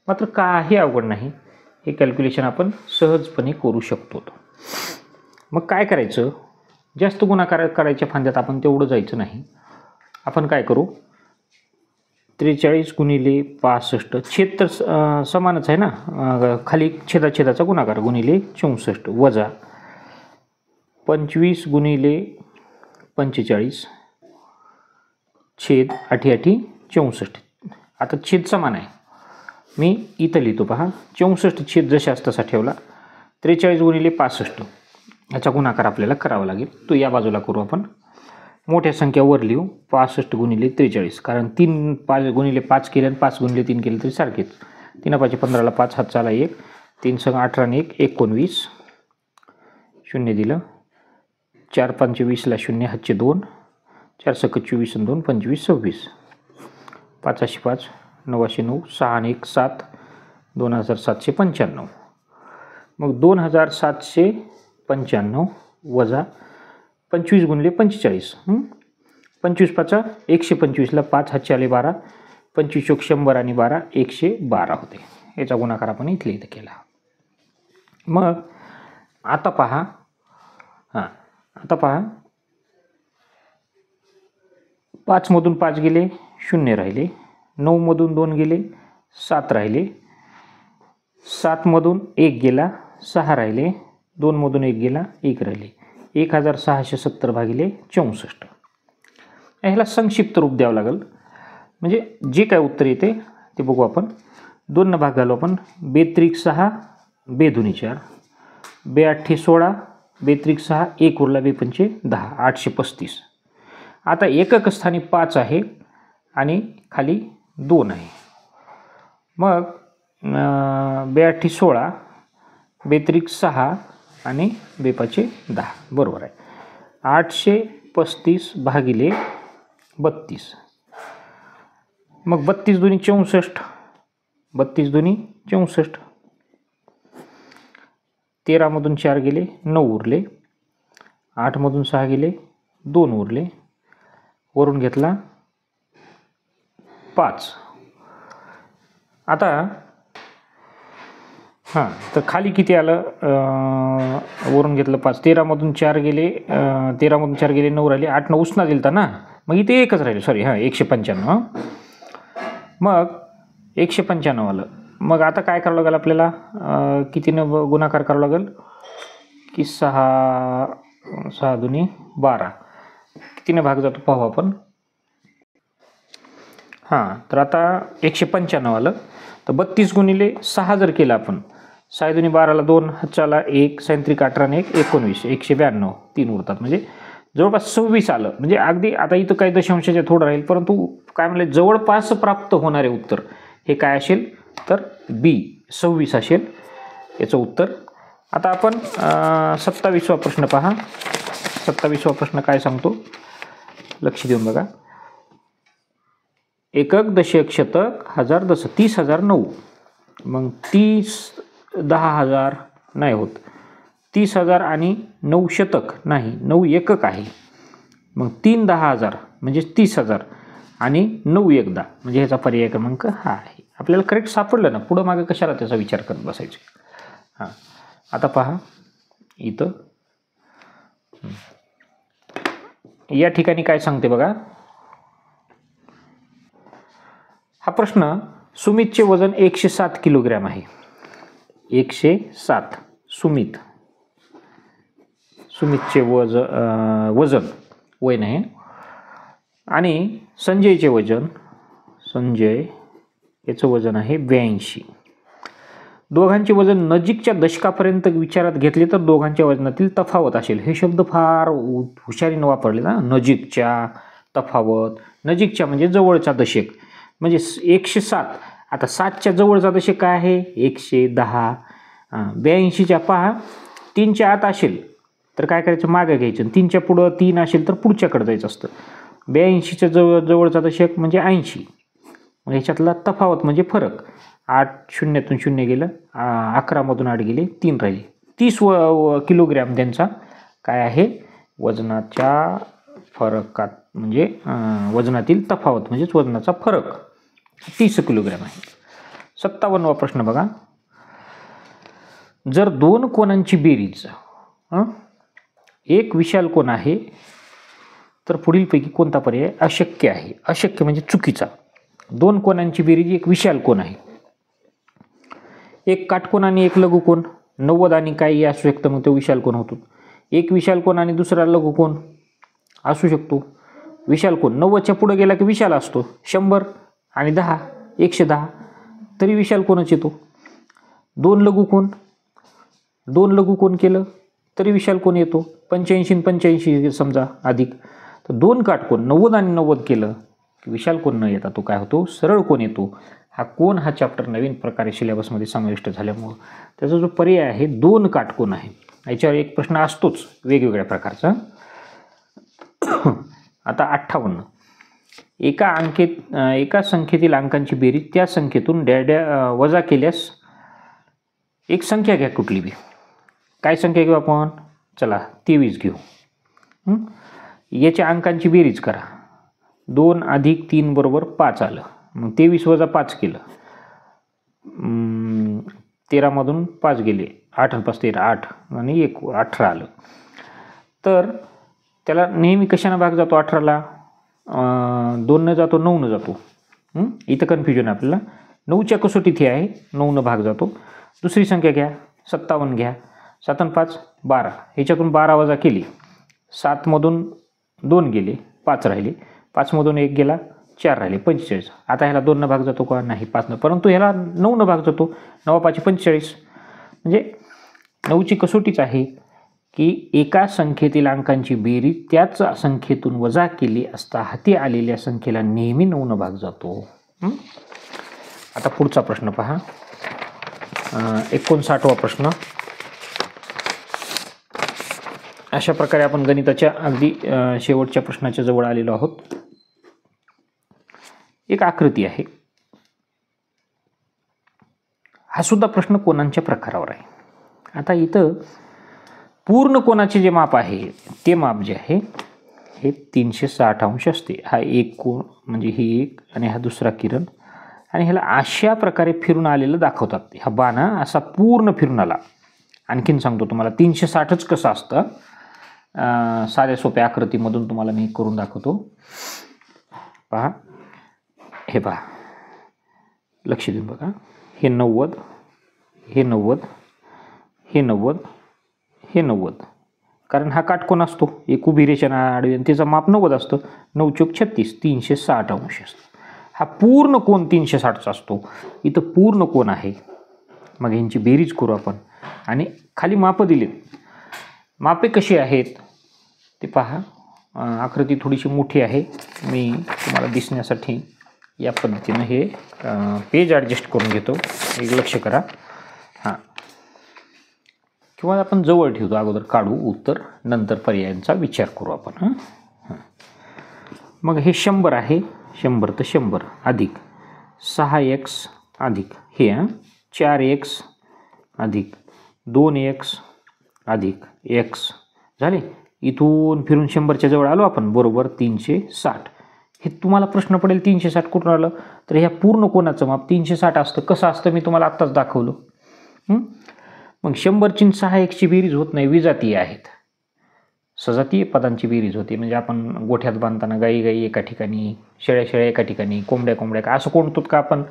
मात्र काही अवघड नाही. हे कॅल्क्युलेशन आपण सहजपणे करू शकतो. मग काय करायचं, जास्त गुणाकार करायच्या फांद्यात आपण तेवढं जायचं नाही. आपण काय करू, 43 गुणिले 65 छेद तर समानच आहे ना, खाली छेदाचा गुणाकार गुणिले 64 वजा 25 गुणिले 45 छेद 8 8 64. आता छेद समान आहे, मी इथं लिहितो पहा. 64 छेद जशास तसा ठेवला. 43 गुणिले 65 याचा गुणाकार आपल्याला करावा लागेल. तो या बाजूला करू आपण. मोठ्या संख्या वर लिहू. 65 गुणिले 43, कारण 3 5 गुणिले 5 केले आणि 5 गुणिले 3 केले तरी सारखेच. 3 5 15ला 5 हात चाला 1, 3 6 18 आणि 1 19, शून्य दिलं. 4 5 20ला शून्य हातचे 2, 4 6 24 आणि 2 25 26, 5 5 9 9, 6 आणि 1 7, 2795. मग 2795 वजा 25 गुणिले 45, 25 5 125ला 5 हातचे आले 12, 25 100 आणि 12 112 होते. याचा गुणाकार आपण इथले इथं केला. मग आता पहा, आता पहा 5 मधून 5 गेले, 0 राहिले. 9 मधून 2 गेले, 7 राहिले. 7 मधून 1 गेला, 6 राहिले. 2 मधून 1 गेला, 1 राहिले. 1670 भागिले 64. ह्याला संक्षिप्त रूप द्यावं लागेल. म्हणजे जे काय उत्तर येते ते बघू आपण. 2 भाग घालू आपण. 2 6 2 4, 2 16, 2 6 1 उरला, 2 5 10, 835. आता एकक स्थानी 5 आहे आणि खाली 2 आहे. मग 2 16, 2 6 आणि 2 5 10 बरोबर आहे. 835 भागिले 32. मग 32 दुनी 64, 32 दुनी 64. 13 मधून 4 गेले, 9 उरले. 8 मधून 6 गेले, 2 उरले. वरून घेतला 5. आता तर खाली किती आलं, वरून घेतलं 5. 13 मधून 4 गेले, 13 मधून 4 गेले, 9 राहिले. 8 9 उसना दिलता ना, मग इथे एकच राहिले. सॉरी 195. मग 195 आलं. मग आता काय करावं लागेल आपल्याला, कितीनं गुणाकार करावं लागेल की 6 दुनी 12. कितीने भाग जातो पाहू आपण. तर आता 195 आलं. तर 32 गुणिले 6 जर केलं आपण, 6 दुनी 12ला 2 हातचाला 1, 37 18 आणि 1 19, 192 3 उरतात. म्हणजे जवळपास 26 आलं. म्हणजे अगदी आता इथं काही दशांशाच्या थोडं राहील, परंतु काय म्हणले जवळपास प्राप्त होणारे उत्तर हे काय असेल तर बी 26 असेल याचं उत्तर. आता आपण 27वा प्रश्न पहा. 27वा प्रश्न काय सांगतो, लक्ष देऊन बघा. एकक दशक शतक हजार दस 30,009. मग 30 10,000 नाही होत. 30,000 आणि 9 शतक नाही, 9 एकक आहे. मग 3 10,000 म्हणजे 30,000 आणि 9 एकदा म्हणजे ह्याचा पर्याय क्रमांक हा आहे. आपल्याला करेक्ट सापडलं ना, पुढं मागे कशाला त्याचा विचार करत बसायचे. आता पहा इथं या ठिकाणी काय सांगते बघा. हा प्रश्न, सुमितचे वजन 107 किलोग्रॅम आहे. 107 सुमितचे वजन वय नाही. आणि संजय याचं वजन आहे 82. दोघांचे वजन नजीकच्या दशकापर्यंत विचारात घेतले तर दोघांच्या वजनातील तफावत असेल. हे शब्द फार हुशारीनं वापरले ना. नजीकच्या, तफावत. नजीकच्या म्हणजे जवळचा दशक, म्हणजे 107. आता 7च्या जवळचा दशक काय आहे? 110. 82च्या पहा 3च्या आत असेल तर काय करायचं? मागे घ्यायचं. 3च्या पुढं 3 असेल तर पुढच्याकडे जायचं असतं. 82च्या जवळचा दशक म्हणजे 80. ह्याच्यातला तफावत म्हणजे फरक. 8 शून्यातून 0 गेलं, 11मधून 8 गेले, 3 राहिले. 30 किलोग्रॅम त्यांचा काय आहे? वजनाच्या फरकात म्हणजे वजनातील तफावत म्हणजेच वजनाचा फरक 30 किलोग्रॅम आहे. 57वा प्रश्न बघा. जर दोन कोनांची बेरीज एक विशाल कोन आहे तर पुढीलपैकी कोणता पर्याय अशक्य आहे? अशक्य म्हणजे चुकीचा. दोन कोनांची बेरीज एक विशाल कोन आहे. एक काटकोन आणि एक लघुकोन 90 आणि काही असू शकतं, मग तो विशाल कोन होतो. एक विशाल कोन आणि दुसरा लघुकोन असू शकतो. विशाल कोन 90च्या पुढे गेला की विशाल असतो. 100 आणि 10 110 तरी विशाल कोनच येतो. दोन लघुकोन केलं तरी विशाल कोन येतो. 85 आणि 85 समजा अधिक, तर दोन काटकोन 90 आणि 90 केलं की विशाल कोन न येता तो काय होतो? सरळ कोन येतो. हा कोन हा चॅप्टर नवीन प्रकारे सिलेबसमध्ये समाविष्ट झाल्यामुळं त्याचा जो पर्याय आहे दोन काटकोन आहे. याच्यावर एक प्रश्न असतोच वेगवेगळ्या प्रकारचा. आता 58. एका संख्येतील अंकांची बेरीज त्या संख्येतून वजा केल्यास एक संख्या घ्या कुठली बी. काय संख्या घेऊ आपण? चला 23 घेऊ. याच्या अंकांची बेरीज करा. 2 अधिक 3 बरोबर 5 आलं. मग 23 वजा 5 केलं. 13मधून 5 गेले, 8 आणि 5 13, 8 आणि 1 18 आलं. तर त्याला नेहमी कशानं भाग जातो? 18ला 2 जातो, 9 जातो. इथं कन्फ्युजन आपल्याला. 9च्या कसोटीत हे आहे, 9 भाग जातो. दुसरी संख्या घ्या, 57 घ्या. 7 आणि 5 12. ह्याच्यातून 12 वजा केली, 7मधून 2 गेले, 5 राहिले. 5मधून 1 गेला, 4 राहिले, 45. आता ह्याला 2 भाग जातो का? नाही, 5 परंतु ह्याला 9 भाग जातो. 9 5 45. म्हणजे 9ची कसोटीच आहे की एका संख्येतील अंकांची बेरीज त्याच संख्येतून वजा केली असता हाती आलेल्या संख्येला नेहमी 9 भाग जातो. आता पुढचा प्रश्न पहा. 59वा प्रश्न. अशा प्रकारे आपण गणिताच्या अगदी शेवटच्या प्रश्नाच्या जवळ आलेलो आहोत. एक आकृती आहे. हा सुद्धा प्रश्न कोनांच्या प्रकारावर आहे. आता इथं पूर्ण कोनाचे जे माप आहे ते माप जे आहे हे 360 अंश असते. हा एक कोन म्हणजे ही एक आणि हा दुसरा किरण, आणि ह्याला अशा प्रकारे फिरून आलेलं दाखवतात. हा बाणा असा पूर्ण फिरून आला. आणखीन सांगतो तुम्हाला 360च कसं असतं. साध्या सोप्या आकृतीमधून तुम्हाला मी करून दाखवतो. पहा, हे पहा, लक्ष देऊन बघा. हे 90, हे 90, हे 90, हे 90. कारण हा काटकोन असतो, एक उभी रेषा आडवी, आणि त्याचं माप 90 असतं. 9 चौक 36, 360 अंश असतो. हा पूर्ण कोन 360चा असतो. इथं पूर्ण कोन आहे. मग यांची बेरीज करू आपण. आणि खाली मापं दिलीत. मापे कशी आहेत ते पहा. आकृती थोडीशी मोठी आहे. मी तुम्हाला दिसण्यासाठी या पद्धतीनं हे पेज ॲडजस्ट करून घेतो. एक लक्ष करा. हां, किंवा आपण जवळ ठेवतो. अगोदर काढू उत्तर, नंतर पर्यायांचा विचार करू आपण. मग हे 100 आहे. 100 तर 100 अधिक 6x अधिक हे 4x अधिक 2x अधिक x झाले. इथून फिरून 100च्या जवळ आलो आपण, बरोबर 360. हे तुम्हाला प्रश्न पडेल 360 कुठून आलं? तर ह्या पूर्ण कोनाचं माप 360 असतं. कसं असतं मी तुम्हाला आत्ताच दाखवलं. मग 100ची 6xची बेरीज होत नाही, विजातीय आहेत. सजातीय पदांची बेरीज होते. म्हणजे आपण गोठ्यात बांधताना गाई एका ठिकाणी, शेळ्या एका ठिकाणी, कोंबड्या असं कोणतो का आपण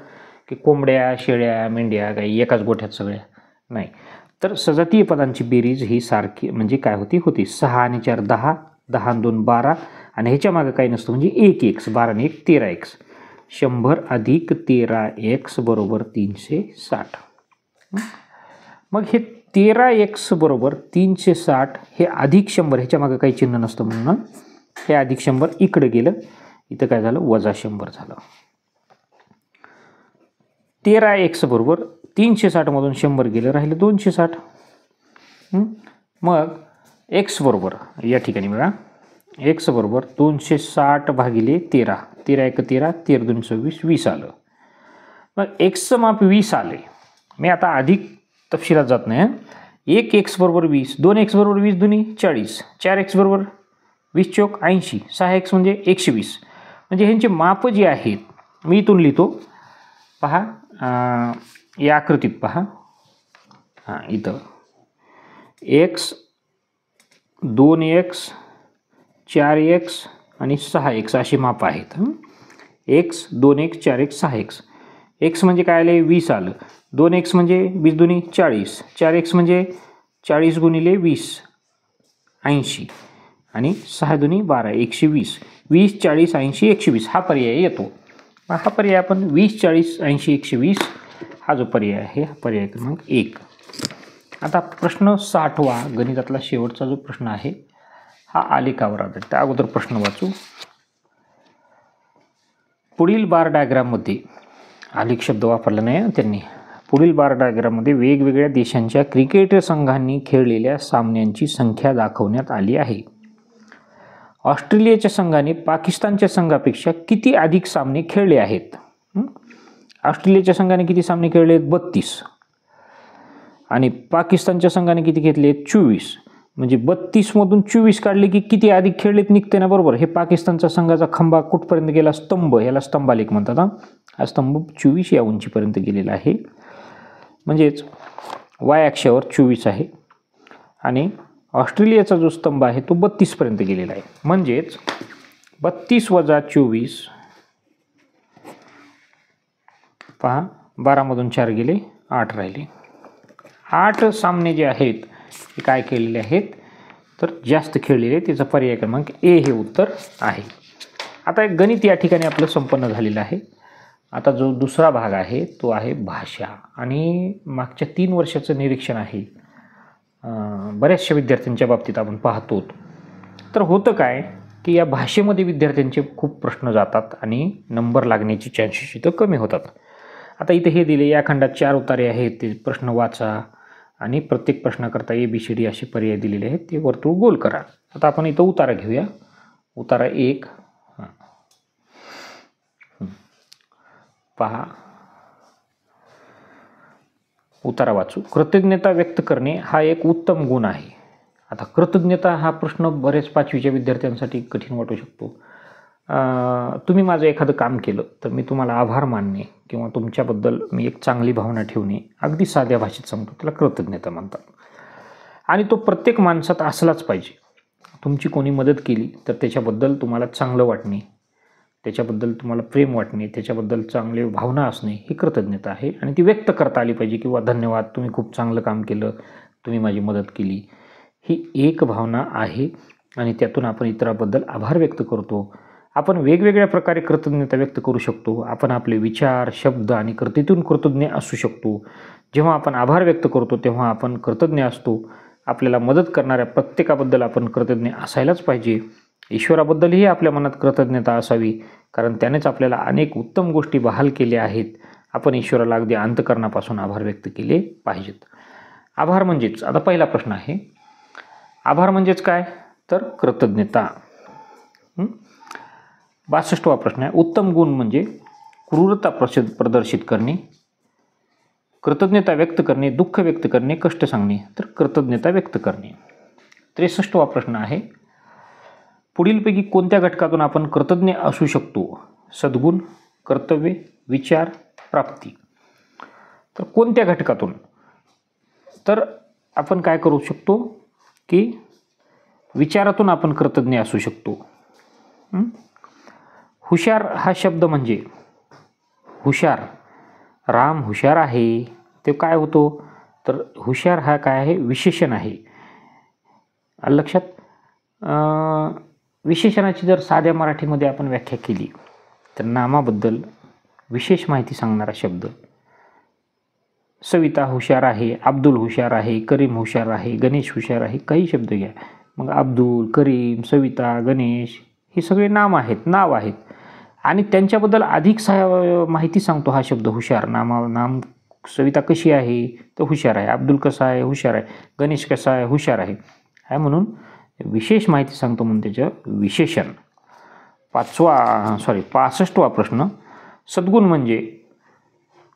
की कोंबड्या, शेळ्या, मेंढ्या, गाई एकाच गोठ्यात सगळ्या? नाही. तर सजातीय पदांची बेरीज ही सारखी म्हणजे काय होती 6 आणि 4 10, 10 आणि 2 12, आणि ह्याच्या मागे काही नसतं म्हणजे 1x, 12 आणि 1 13x. 100 अधिक 13x बरोबर 360. मग हे 13x बरोबर 360 हे अधिक 100, ह्याच्या मागे काही चिन्ह नसतं म्हणून हे अधिक 100 इकडे गेलं, इथं काय झालं वजा 100 झालं. 13x बरोबर 360 मधून 100 गेलं, राहिलं 260. मग x बरोबर या ठिकाणी बघा x बरोबर 260 भागिले 13, 13 1 13, 13 2 26, 20 आलं. मग xचं माप 20 आले. मी आता अधिक तपशिलात जात नाही. 1x बरोबर 20, 2x बरोबर 20 दुनी 40, 4x बरोबर 20 चौक 80, 6x म्हणजे 120. म्हणजे ह्यांचे माप जे आहेत मी इथून लिहितो पहा, या आकृतीत पहा. हां इथं x 2x 4x आणि 6x अशी माप आहेत. x 2x 4x 6x. x म्हणजे काय आले 20 आलं, 2x म्हणजे 20 दुनी 40, 4x म्हणजे 40 गुणिले 20 80 आणि 6 दुनी 12 120, 20 40 80 120 हा पर्याय येतो. हा पर्याय आपण 20 40 80 120 हा जो पर्याय आहे हा पर्याय क्रमांक 1. आता प्रश्न 60वा गणितातला शेवटचा जो प्रश्न आहे हा आलेखावर आधारित. त्या अगोदर प्रश्न वाचू. पुढील बार डायग्राममध्ये आलेख शब्द वापरला नाही त्यांनी. पुढील बार डायग्राममध्ये वेगवेगळ्या देशांच्या क्रिकेट संघांनी खेळलेल्या सामन्यांची संख्या दाखवण्यात आली आहे. ऑस्ट्रेलियाच्या संघाने पाकिस्तानच्या संघापेक्षा किती अधिक सामने खेळले आहेत? ऑस्ट्रेलियाच्या संघाने किती सामने खेळले आहेत? 32. आणि पाकिस्तानच्या संघाने किती घेतले? 24. म्हणजे 32 मधून 24 काढले की किती अधिक खेळलेत निघते ना, बरोबर. हे पाकिस्तानचा संघाचा खंबा कुठपर्यंत गेला? स्तंभ, याला स्तंभालेख म्हणतात. हा स्तंभ 24 या उंचीपर्यंत गेलेला आहे. म्हणजेच वाय अक्षावर 24 आहे आणि ऑस्ट्रेलियाचा जो स्तंभ आहे तो 32 पर्यंत गेलेला आहे. म्हणजेच 32 वजा 24 पहा, 12 मधून 4 गेले 8 राहिले. 8 सामने जे आहेत ते काय खेळलेले आहेत तर जास्त खेळलेले. त्याचा पर्याय क्रमांक ए हे उत्तर आहे. आता एक गणित या ठिकाणी आपलं संपन्न झालेलं आहे. आता जो दुसरा भाग आहे तो आहे भाषा. आणि मागच्या 3 वर्षाचं निरीक्षण आहे. बऱ्याचशा विद्यार्थ्यांच्या बाबतीत आपण पाहतो. तर होतं काय की या भाषेमध्ये विद्यार्थ्यांचे खूप प्रश्न जातात आणि नंबर लागण्याची चान्सेस इथं कमी होतात. आता इथे हे दिले, या खंडात 4 उतारे आहेत, ते प्रश्न वाचा आणि प्रत्येक प्रश्नाकरता ABCD असे पर्याय दिलेले आहेत, ते वर्तुळ गोल करा. आता आपण इथं उतारा घेऊया. उतारा 1 पहा, उतारा वाचू. कृतज्ञता व्यक्त करणे हा एक उत्तम गुण आहे. आता कृतज्ञता हा प्रश्न बरेच 5वीच्या विद्यार्थ्यांसाठी कठीण वाटू शकतो. तुम्ही माझं एखादं काम केलं तर मी तुम्हाला आभार मानणे किंवा तुमच्याबद्दल मी एक चांगली भावना ठेवणे, अगदी साध्या भाषेत सांगतो, त्याला कृतज्ञता म्हणतात. आणि तो प्रत्येक माणसात असलाच पाहिजे. तुमची कोणी मदत केली तर त्याच्याबद्दल तुम्हाला चांगलं वाटणे, त्याच्याबद्दल तुम्हाला प्रेम वाटणे, त्याच्याबद्दल चांगले भावना असणे ही कृतज्ञता आहे. आणि ती व्यक्त करता आली पाहिजे. किंवा धन्यवाद, तुम्ही खूप चांगलं काम केलं, तुम्ही माझी मदत केली, ही एक भावना आहे. आणि त्यातून आपण इतरांबद्दल आभार व्यक्त करतो. आपण वेगवेगळ्या प्रकारे कृतज्ञता व्यक्त करू शकतो. आपण आपले विचार, शब्द आणि कृतीतून कृतज्ञ असू शकतो. जेव्हा आपण आभार व्यक्त करतो तेव्हा आपण कृतज्ञ असतो. आपल्याला मदत करणाऱ्या प्रत्येकाबद्दल आपण कृतज्ञ असायलाच पाहिजे. ईश्वराबद्दलही आपल्या मनात कृतज्ञता असावी, कारण त्यानेच आपल्याला अनेक उत्तम गोष्टी बहाल केल्या आहेत. आपण ईश्वराला अगदी अंतःकरणापासून आभार व्यक्त केले पाहिजेत. आभार म्हणजेच, आता पहिला प्रश्न आहे, आभार म्हणजेच काय तर कृतज्ञता. 62वा प्रश्न आहे, उत्तम गुण म्हणजे क्रूरता प्रदर्शित करणे, कृतज्ञता व्यक्त करणे, दुःख व्यक्त करणे, कष्ट सांगणे, तर कृतज्ञता व्यक्त करणे. 63वा प्रश्न आहे, पुढीलपैकी कोणत्या घटकातून आपण कृतज्ञ असू शकतो? सद्गुण, कर्तव्य, विचार, प्राप्ती. तर कोणत्या घटकातून? तर आपण काय करू शकतो की विचारातून आपण कृतज्ञ असू शकतो. हुशार हा शब्द म्हणजे हुशार, राम हुशार आहे, ते काय होतो तर हुशार हा काय आहे विशेषण आहे. लक्षात, विशेषणाची जर साध्या मराठीमध्ये आपण व्याख्या केली तर नामाबद्दल विशेष माहिती सांगणारा शब्द सविता हुशार आहे, अब्दुल हुशार आहे, करीम हुशार आहे, गणेश हुशार आहे. काही शब्द घ्या. मग अब्दुल, करीम, सविता, गणेश हे सगळे नाव आहेत आणि त्यांच्याबद्दल अधिक माहिती सांगतो हा शब्द हुशार. नाम सविता कशी आहे तर हुशार आहे, अब्दुल कसा आहे हुशार आहे, गणेश कसा आहे हुशार आहे. हा म्हणून विशेष माहिती सांगतो म्हणून त्याचं विशेषण. 65वा प्रश्न. सद्गुण म्हणजे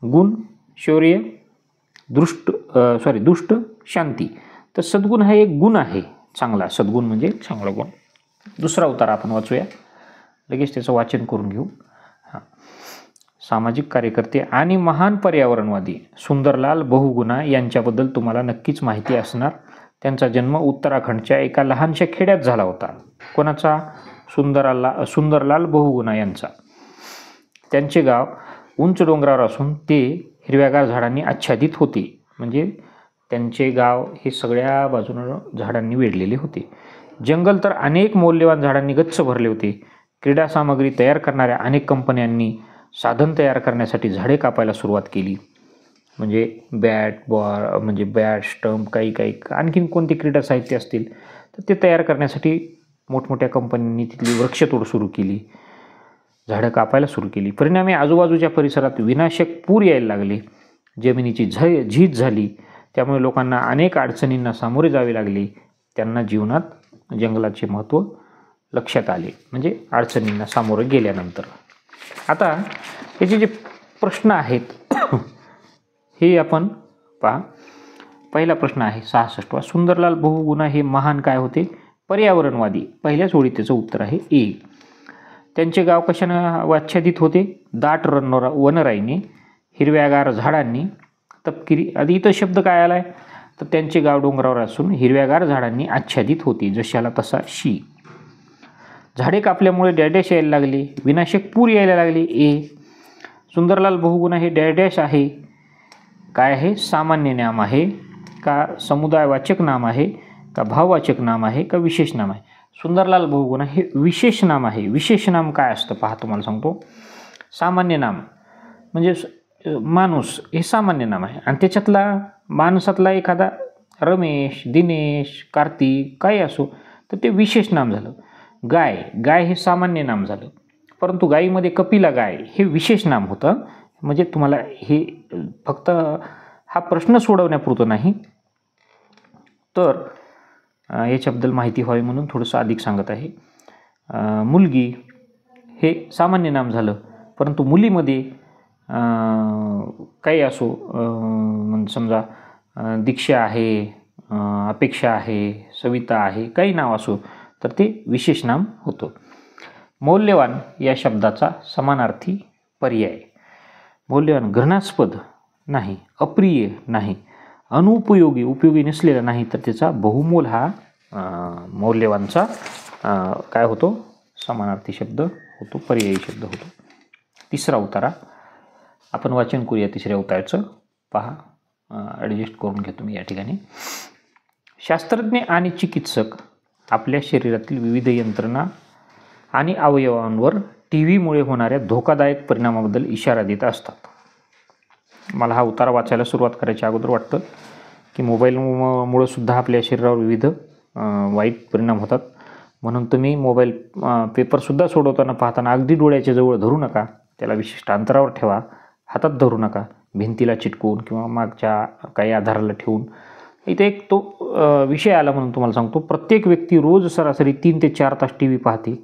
गुण, शौर्य, दुष्ट, शांती. तर सद्गुण हा एक गुण आहे चांगला. सद्गुण म्हणजे चांगला गुण. दुसरा उतार आपण वाचूया, लगेच त्याचं वाचन करून घेऊ. सामाजिक कार्यकर्ते आणि महान पर्यावरणवादी सुंदरलाल बहुगुणा यांच्याबद्दल तुम्हाला नक्कीच माहिती असणार. त्यांचा जन्म उत्तराखंडच्या एका लहानशा खेड्यात झाला होता. कोणाचा? सुंदरलाल बहुगुणा यांचा. त्यांचे गाव उंच डोंगरावर असून ते हिरव्यागार झाडांनी आच्छादित होते. म्हणजे त्यांचे गाव हे सगळ्या बाजूनं झाडांनी वेढलेले होते. जंगल तर अनेक मौल्यवान झाडांनी गच्च भरले होते. क्रीडा सामग्री तयार करणाऱ्या अनेक कंपन्यांनी साधन तयार करण्यासाठी झाडे कापायला सुरुवात केली. म्हणजे बॅट, स्टंप, काही आणखीन कोणते क्रीडा साहित्य असतील तर ते तयार करण्यासाठी मोठमोठ्या कंपन्यांनी तिथली वृक्षतोड सुरू केली, झाडं कापायला सुरू केली. परिणामी आजूबाजूच्या परिसरात विनाशक पूर यायला लागले. जमिनीची झीज झाली. त्यामुळे लोकांना अनेक अडचणींना सामोरे जावे लागले. त्यांना जीवनात जंगलाचे महत्त्व लक्षात आले, म्हणजे अडचणींना सामोरे गेल्यानंतर. आता याचे जे प्रश्न आहेत हे आपण पहा. पहिला प्रश्न आहे 66वा. सुंदरलाल बहुगुणा हे महान काय होते? पर्यावरणवादी. पहिल्याच ओळीत त्याचं उत्तर आहे ए. त्यांचे गाव कशानं आच्छादित होते? दाट वनराईने, हिरव्यागार झाडांनी, तपकिरी. आधी इथं शब्द काय आला आहे तर त्यांचे गाव डोंगरावर असून हिरव्यागार झाडांनी आच्छादित होते. जशाला तसा शी. झाडे कापल्यामुळे डॅडॅश यायला लागले. विनाशक पूर यायला लागले. ए. सुंदरलाल बहुगुणा हे डॅडॅश आहे. काय आहे? सामान्य नाम आहे का समुदायवाचक नाम आहे का भाववाचक नाम आहे का विशेष नाम आहे? सुंदरलाल बहुगुणा हे विशेष नाम आहे. विशेष नाम काय असतं पहा, तुम्हाला सांगतो. सामान्य नाम म्हणजे माणूस हे सामान्य नाम आहे आणि त्याच्यातला माणसातला एखादा रमेश, दिनेश, कार्तिक काही असो तर ते विशेष नाम झालं. गाय हे सामान्य नाम झालं. परंतु गायीमध्ये कपिला गाय हे विशेष नाम होतं. म्हणजे तुम्हाला हे फक्त हा प्रश्न सोडवण्यापुरतं नाही तर याच्याबद्दल माहिती व्हावी म्हणून थोडंसं अधिक सांगत आहे. मुलगी हे सामान्य नाम झालं. परंतु मुलीमध्ये काही असो, समजा दीक्षा आहे, अपेक्षा आहे, सविता आहे, काही नाव असो तर ते विशेष नाम होतं. मौल्यवान या शब्दाचा समानार्थी पर्याय. मौल्यवान घृणास्पद नाही, अप्रिय नाही, अनुपयोगी, उपयोगी नसलेला नाही तर त्याचा बहुमोल हा मौल्यवानचा काय होतो? समानार्थी शब्द होतो, पर्यायी शब्द होतो. तिसरा उतारा आपण वाचन करूया. तिसऱ्या उताराचं पहा, ॲडजस्ट करून घेतो मी या ठिकाणी. शास्त्रज्ञ आणि चिकित्सक आपल्या शरीरातील विविध यंत्रणा आणि अवयवांवर टी व्हीमुळे होणाऱ्या धोकादायक परिणामाबद्दल इशारा देत असतात. मला हा उतारा वाचायला सुरुवात करायच्या अगोदर वाटतं की मोबाईलमुळं सुद्धा आपल्या शरीरावर विविध वाईट परिणाम होतात. म्हणून तुम्ही मोबाईल पेपरसुद्धा सोडवताना पाहताना अगदी डोळ्याच्या जवळ धरू नका. त्याला विशिष्ट अंतरावर ठेवा. हातात धरू नका. भिंतीला चिटकवून किंवा मागच्या काही आधाराला ठेवून. इथे एक तो विषय आला म्हणून तुम्हाला सांगतो. प्रत्येक व्यक्ती रोज सरासरी 3 ते 4 तास टी व्ही पाहते.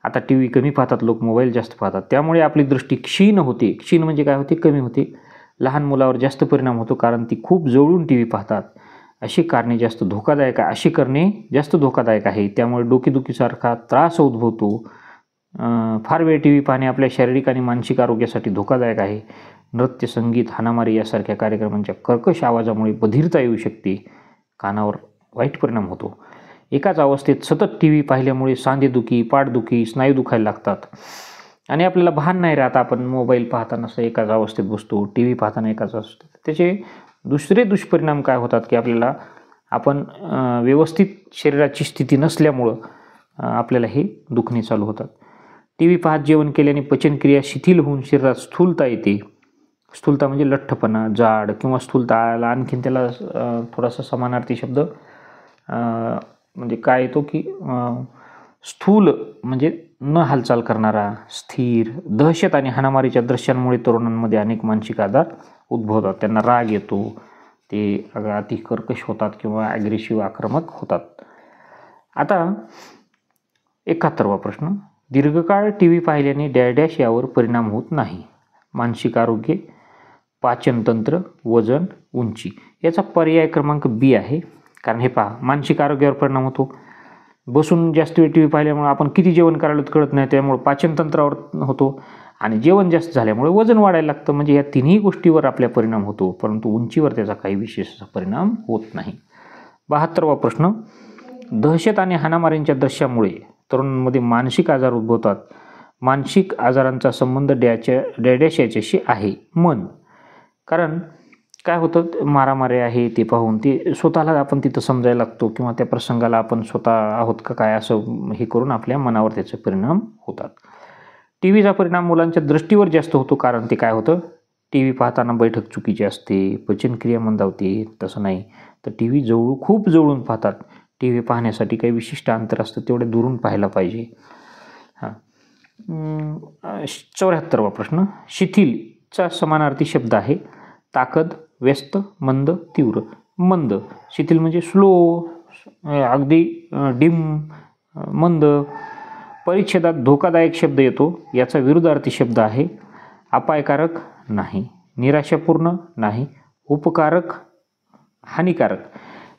आता टी व्ही कमी पाहतात लोक, मोबाईल जास्त पाहतात. त्यामुळे आपली दृष्टी क्षीण होते. क्षीण म्हणजे काय होते? कमी होते. लहान मुलावर जास्त परिणाम होतो कारण ती खूप जवळून टी व्ही पाहतात. अशी कारणे जास्त धोकादायक आहे. अशी करणे जास्त धोकादायक आहे. त्यामुळे डोकेदुखीसारखा त्रास उद्भवतो. फार वेळ टी व्ही पाहणे आपल्या शारीरिक आणि मानसिक आरोग्यासाठी धोकादायक आहे. नृत्य, संगीत, हाणामारी यासारख्या कार्यक्रमांच्या कर्कश आवाजामुळे बधिरता येऊ शकते. कानावर वाईट परिणाम होतो. एकाच अवस्थेत सतत टी व्ही पाहिल्यामुळे सांधेदुखी, पाठदुखी, स्नायू दुखायला लागतात आणि आपल्याला भान नाही राहत. आपण मोबाईल पाहताना एकाच अवस्थेत बसतो, टी व्ही पाहताना एकाच अवस्थेत. त्याचे दुसरे दुष्परिणाम काय होतात की आपण व्यवस्थित शरीराची स्थिती नसल्यामुळं आपल्याला हे दुखणे चालू होतात. टी व्ही पाहत जेवण केल्याने पचनक्रिया शिथिल होऊन शरीरात स्थूलता येते. स्थूलता म्हणजे लठ्ठपणा, जाड किंवा स्थूलताला आणखीन त्याला थोडासा समानार्थी शब्द म्हणजे काय येतो की स्थूल म्हणजे न हालचाल करणारा, स्थिर. दहशत आणि हाणामारीच्या दृश्यांमुळे तरुणांमध्ये अनेक मानसिक आजार उद्भवतात. त्यांना राग येतो, ते अति कर्कश होतात किंवा ॲग्रेसिव्ह आक्रमक होतात. आता 71वा प्रश्न, दीर्घकाळ TV पाहिल्याने डॅश यावर परिणाम होत नाही. मानसिक आरोग्य, पाचनतंत्र, वजन, उंची. याचा पर्याय क्रमांक B आहे. कारण हे पहा, मानसिक आरोग्यावर परिणाम होतो. बसून जास्त वेळ TV पाहिल्यामुळे आपण किती जेवण करायला कळत नाही, त्यामुळे पाचनतंत्रावर होतो आणि जेवण जास्त झाल्यामुळे वजन वाढायला लागतं. म्हणजे या तिन्ही गोष्टीवर आपल्या परिणाम होतो, परंतु उंचीवर त्याचा काही विशेष परिणाम होत नाही. 72वा प्रश्न, दहशत आणि हाणामारींच्या दृश्यामुळे तरुणांमध्ये मानसिक आजार उद्भवतात. मानसिक आजारांचा संबंध डॅश याच्याशी आहे. मन. कारण काय होतं, मारामारी आहे ते पाहून ते स्वतःला आपण तिथं समजायला लागतो किंवा त्या प्रसंगाला आपण स्वतः आहोत का काय असं हे करून आपल्या मनावर त्याचे परिणाम होतात. TVचा परिणाम मुलांच्या दृष्टीवर जास्त होतो. कारण ते काय होतं, TV पाहताना बैठक चुकीची असते, पचनक्रिया मंदावते. तसं नाही तर TV खूप जवळून पाहतात. TV पाहण्यासाठी काही विशिष्ट अंतर असतं, तेवढे दुरून पाहायला पाहिजे. 74वा प्रश्न, शिथिलचा समानार्थी शब्द आहे. ताकद, व्यस्त, मंद, तीव्र. मंद, शिथिल म्हणजे स्लो, अगदी डिम, मंद. परिच्छेदात धोकादायक शब्द येतो. याचा विरुद्धार्थी शब्द आहे. अपायकारक नाही, निराशापूर्ण नाही, उपकारक, हानिकारक.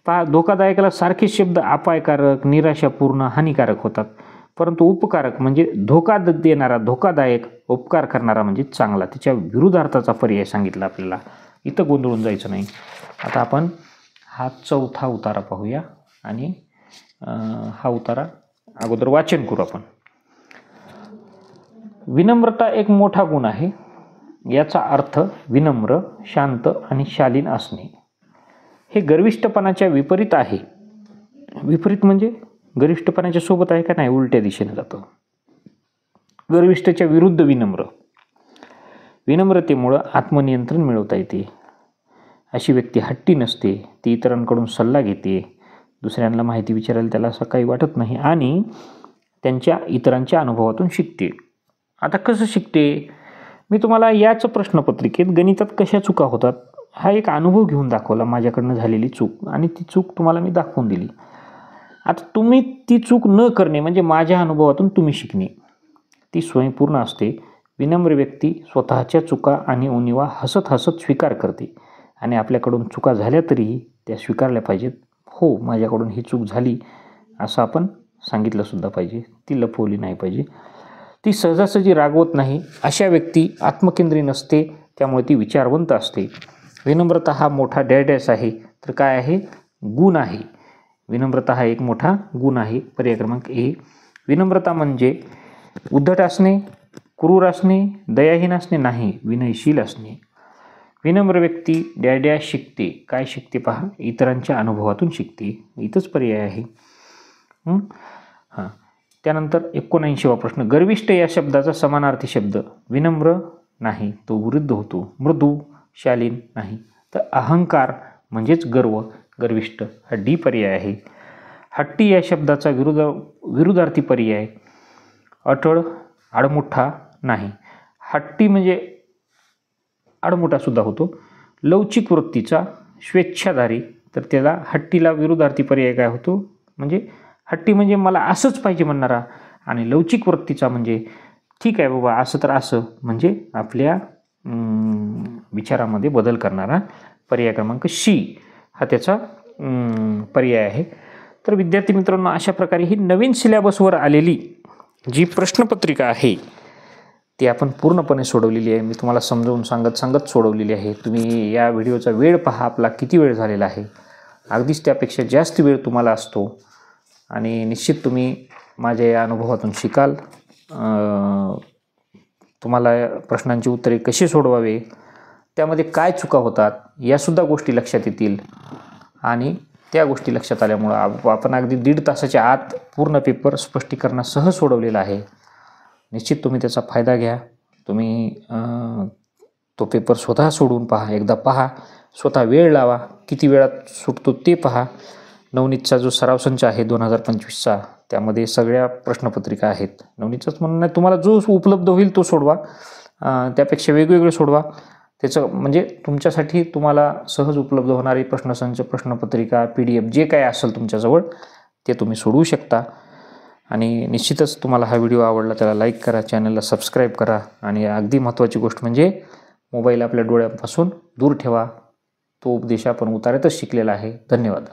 पहा, धोकादायकाला सारखेच शब्द अपायकारक, निराशापूर्ण, हानिकारक होतात, परंतु उपकारक म्हणजे धोका देणारा, धोकादायक, उपकार करणारा म्हणजे चांगला. त्याच्या विरुद्धार्थाचा पर्याय सांगितला आपल्याला. इथं गोंधळून जायचं नाही. आता आपण हा 4था उतारा पाहूया आणि हा उतारा अगोदर वाचन करू आपण. विनम्रता एक मोठा गुण आहे. याचा अर्थ विनम्र, शांत आणि शालीन असणे. हे गर्विष्ठपणाच्या विपरीत आहे. विपरीत म्हणजे गरिष्ठपणाच्या सोबत आहे का नाही, उलट्या दिशेने जातं. गर्विष्ठच्या विरुद्ध विनम्र. विनम्रतेमुळं आत्मनियंत्रण मिळवता येते. अशी व्यक्ती हट्टी नसते, ती इतरांकडून सल्ला घेते, दुसऱ्यांना माहिती विचारायला त्याला असं काही वाटत नाही आणि इतरांच्या अनुभवातून शिकते. आता कसं शिकते, मी तुम्हाला याच प्रश्नपत्रिकेत गणितात कशा चुका होतात हा एक अनुभव घेऊन दाखवला, माझ्याकडनं झालेली चूक, आणि ती चूक तुम्हाला मी दाखवून दिली. आता तुम्ही ती चूक न करणे म्हणजे माझ्या अनुभवातून तुम्ही शिकणे, ती स्वयंपूर्ण असते. विनम्र व्यक्ती स्वतःच्या चुका आणि उणिवा हसत हसत स्वीकार करते आणि आपल्याकडून चुका झाल्या तरीही त्या स्वीकारल्या पाहिजेत. हो, माझ्याकडून ही चूक झाली असं आपण सांगितलंसुद्धा पाहिजे, ती लपवली नाही पाहिजे. ती सहजासहजी रागवत नाही. अशा व्यक्ती आत्मकेंद्री नसते, त्यामुळे ती विचारवंत असते. विनम्रता हा मोठा डॅश आहे, तर काय आहे, गुण आहे. विनम्रता हा एक मोठा गुण आहे. पर्याय क्रमांक A. विनम्रता म्हणजे उद्धट असणे, क्रूर असणे, दयाहीन असणे नाही, विनयशील असणे. विनम्र व्यक्ती डॅश शिकते. काय शिकते पहा, इतरांच्या अनुभवातून शिकते. इथंच पर्याय आहे. त्यानंतर 79वा प्रश्न, गर्विष्ठ या शब्दाचा समानार्थी शब्द. विनम्र नाही, तो वृद्ध होतो. मृदू, शालीन नाही, तर अहंकार म्हणजेच गर्व, गर्विष्ठ हा D पर्याय आहे. हट्टी या शब्दाचा विरुद्धार्थी पर्याय. अटळ, आडमुठा नाही. हट्टी म्हणजे आडमुठा सुद्धा होतो. लवचिक वृत्तीचा, स्वेच्छाधारी, तर त्याला हट्टीला विरुद्धार्थी पर्याय काय होतो, म्हणजे हट्टी म्हणजे मला असंच पाहिजे म्हणणारा, आणि लवचिक वृत्तीचा म्हणजे ठीक आहे बाबा असं तर असं, म्हणजे आपल्या विचारामध्ये बदल करणारा. पर्याय क्रमांक C हा त्याचा पर्याय आहे. तर विद्यार्थी मित्रांनो, अशा प्रकारे ही नवीन सिलेबसवर आलेली जी प्रश्नपत्रिका आहे ती आपण पूर्णपणे सोडवलेली आहे. मी तुम्हाला समजावून सांगत सोडवलेली आहे. तुम्ही या व्हिडिओचा वेळ पहा, आपला किती वेळ झालेला आहे. अगदीच त्यापेक्षा जास्त वेळ तुम्हाला असतो आणि निश्चित तुम्ही माझ्या या अनुभवातून शिकाल. तुम्हाला प्रश्नांची उत्तरे कशी सोडवावे, त्यामध्ये काय चुका होतात यासुद्धा गोष्टी लक्षात येतील आणि त्या गोष्टी लक्षात आल्यामुळं आपण अगदी 1.5 तासाच्या आत पूर्ण पेपर स्पष्टीकरणासह सोडवलेला आहे. निश्चित तुम्ही त्याचा फायदा घ्या. तुम्ही तो पेपर स्वतः सोडवून पहा, एकदा पहा, स्वतः वेळ लावा, किती वेळात सुटतो ते पहा. नवनीतचा जो सराव संच आहे 2025चा, त्यामध्ये सगळ्या प्रश्नपत्रिका आहेत. नवनीतचंच म्हणून नाही, तुम्हाला जो उपलब्ध होईल तो सोडवा, त्यापेक्षा वेगवेगळे सोडवा. त्याचं म्हणजे तुमच्यासाठी तुम्हाला सहज उपलब्ध होणारे प्रश्नसंच, प्रश्नपत्रिका, PDF जे काय असेल तुमच्याजवळ ते तुम्ही सोडवू शकता. आणि निश्चितच तुम्हाला हा व्हिडिओ आवडला त्याला लाईक करा, चॅनलला सबस्क्राईब करा. आणि अगदी महत्त्वाची गोष्ट म्हणजे मोबाईल आपल्या डोळ्यापासून दूर ठेवा. तो उपदेश आपण उतार्यातच शिकलेला आहे. धन्यवाद.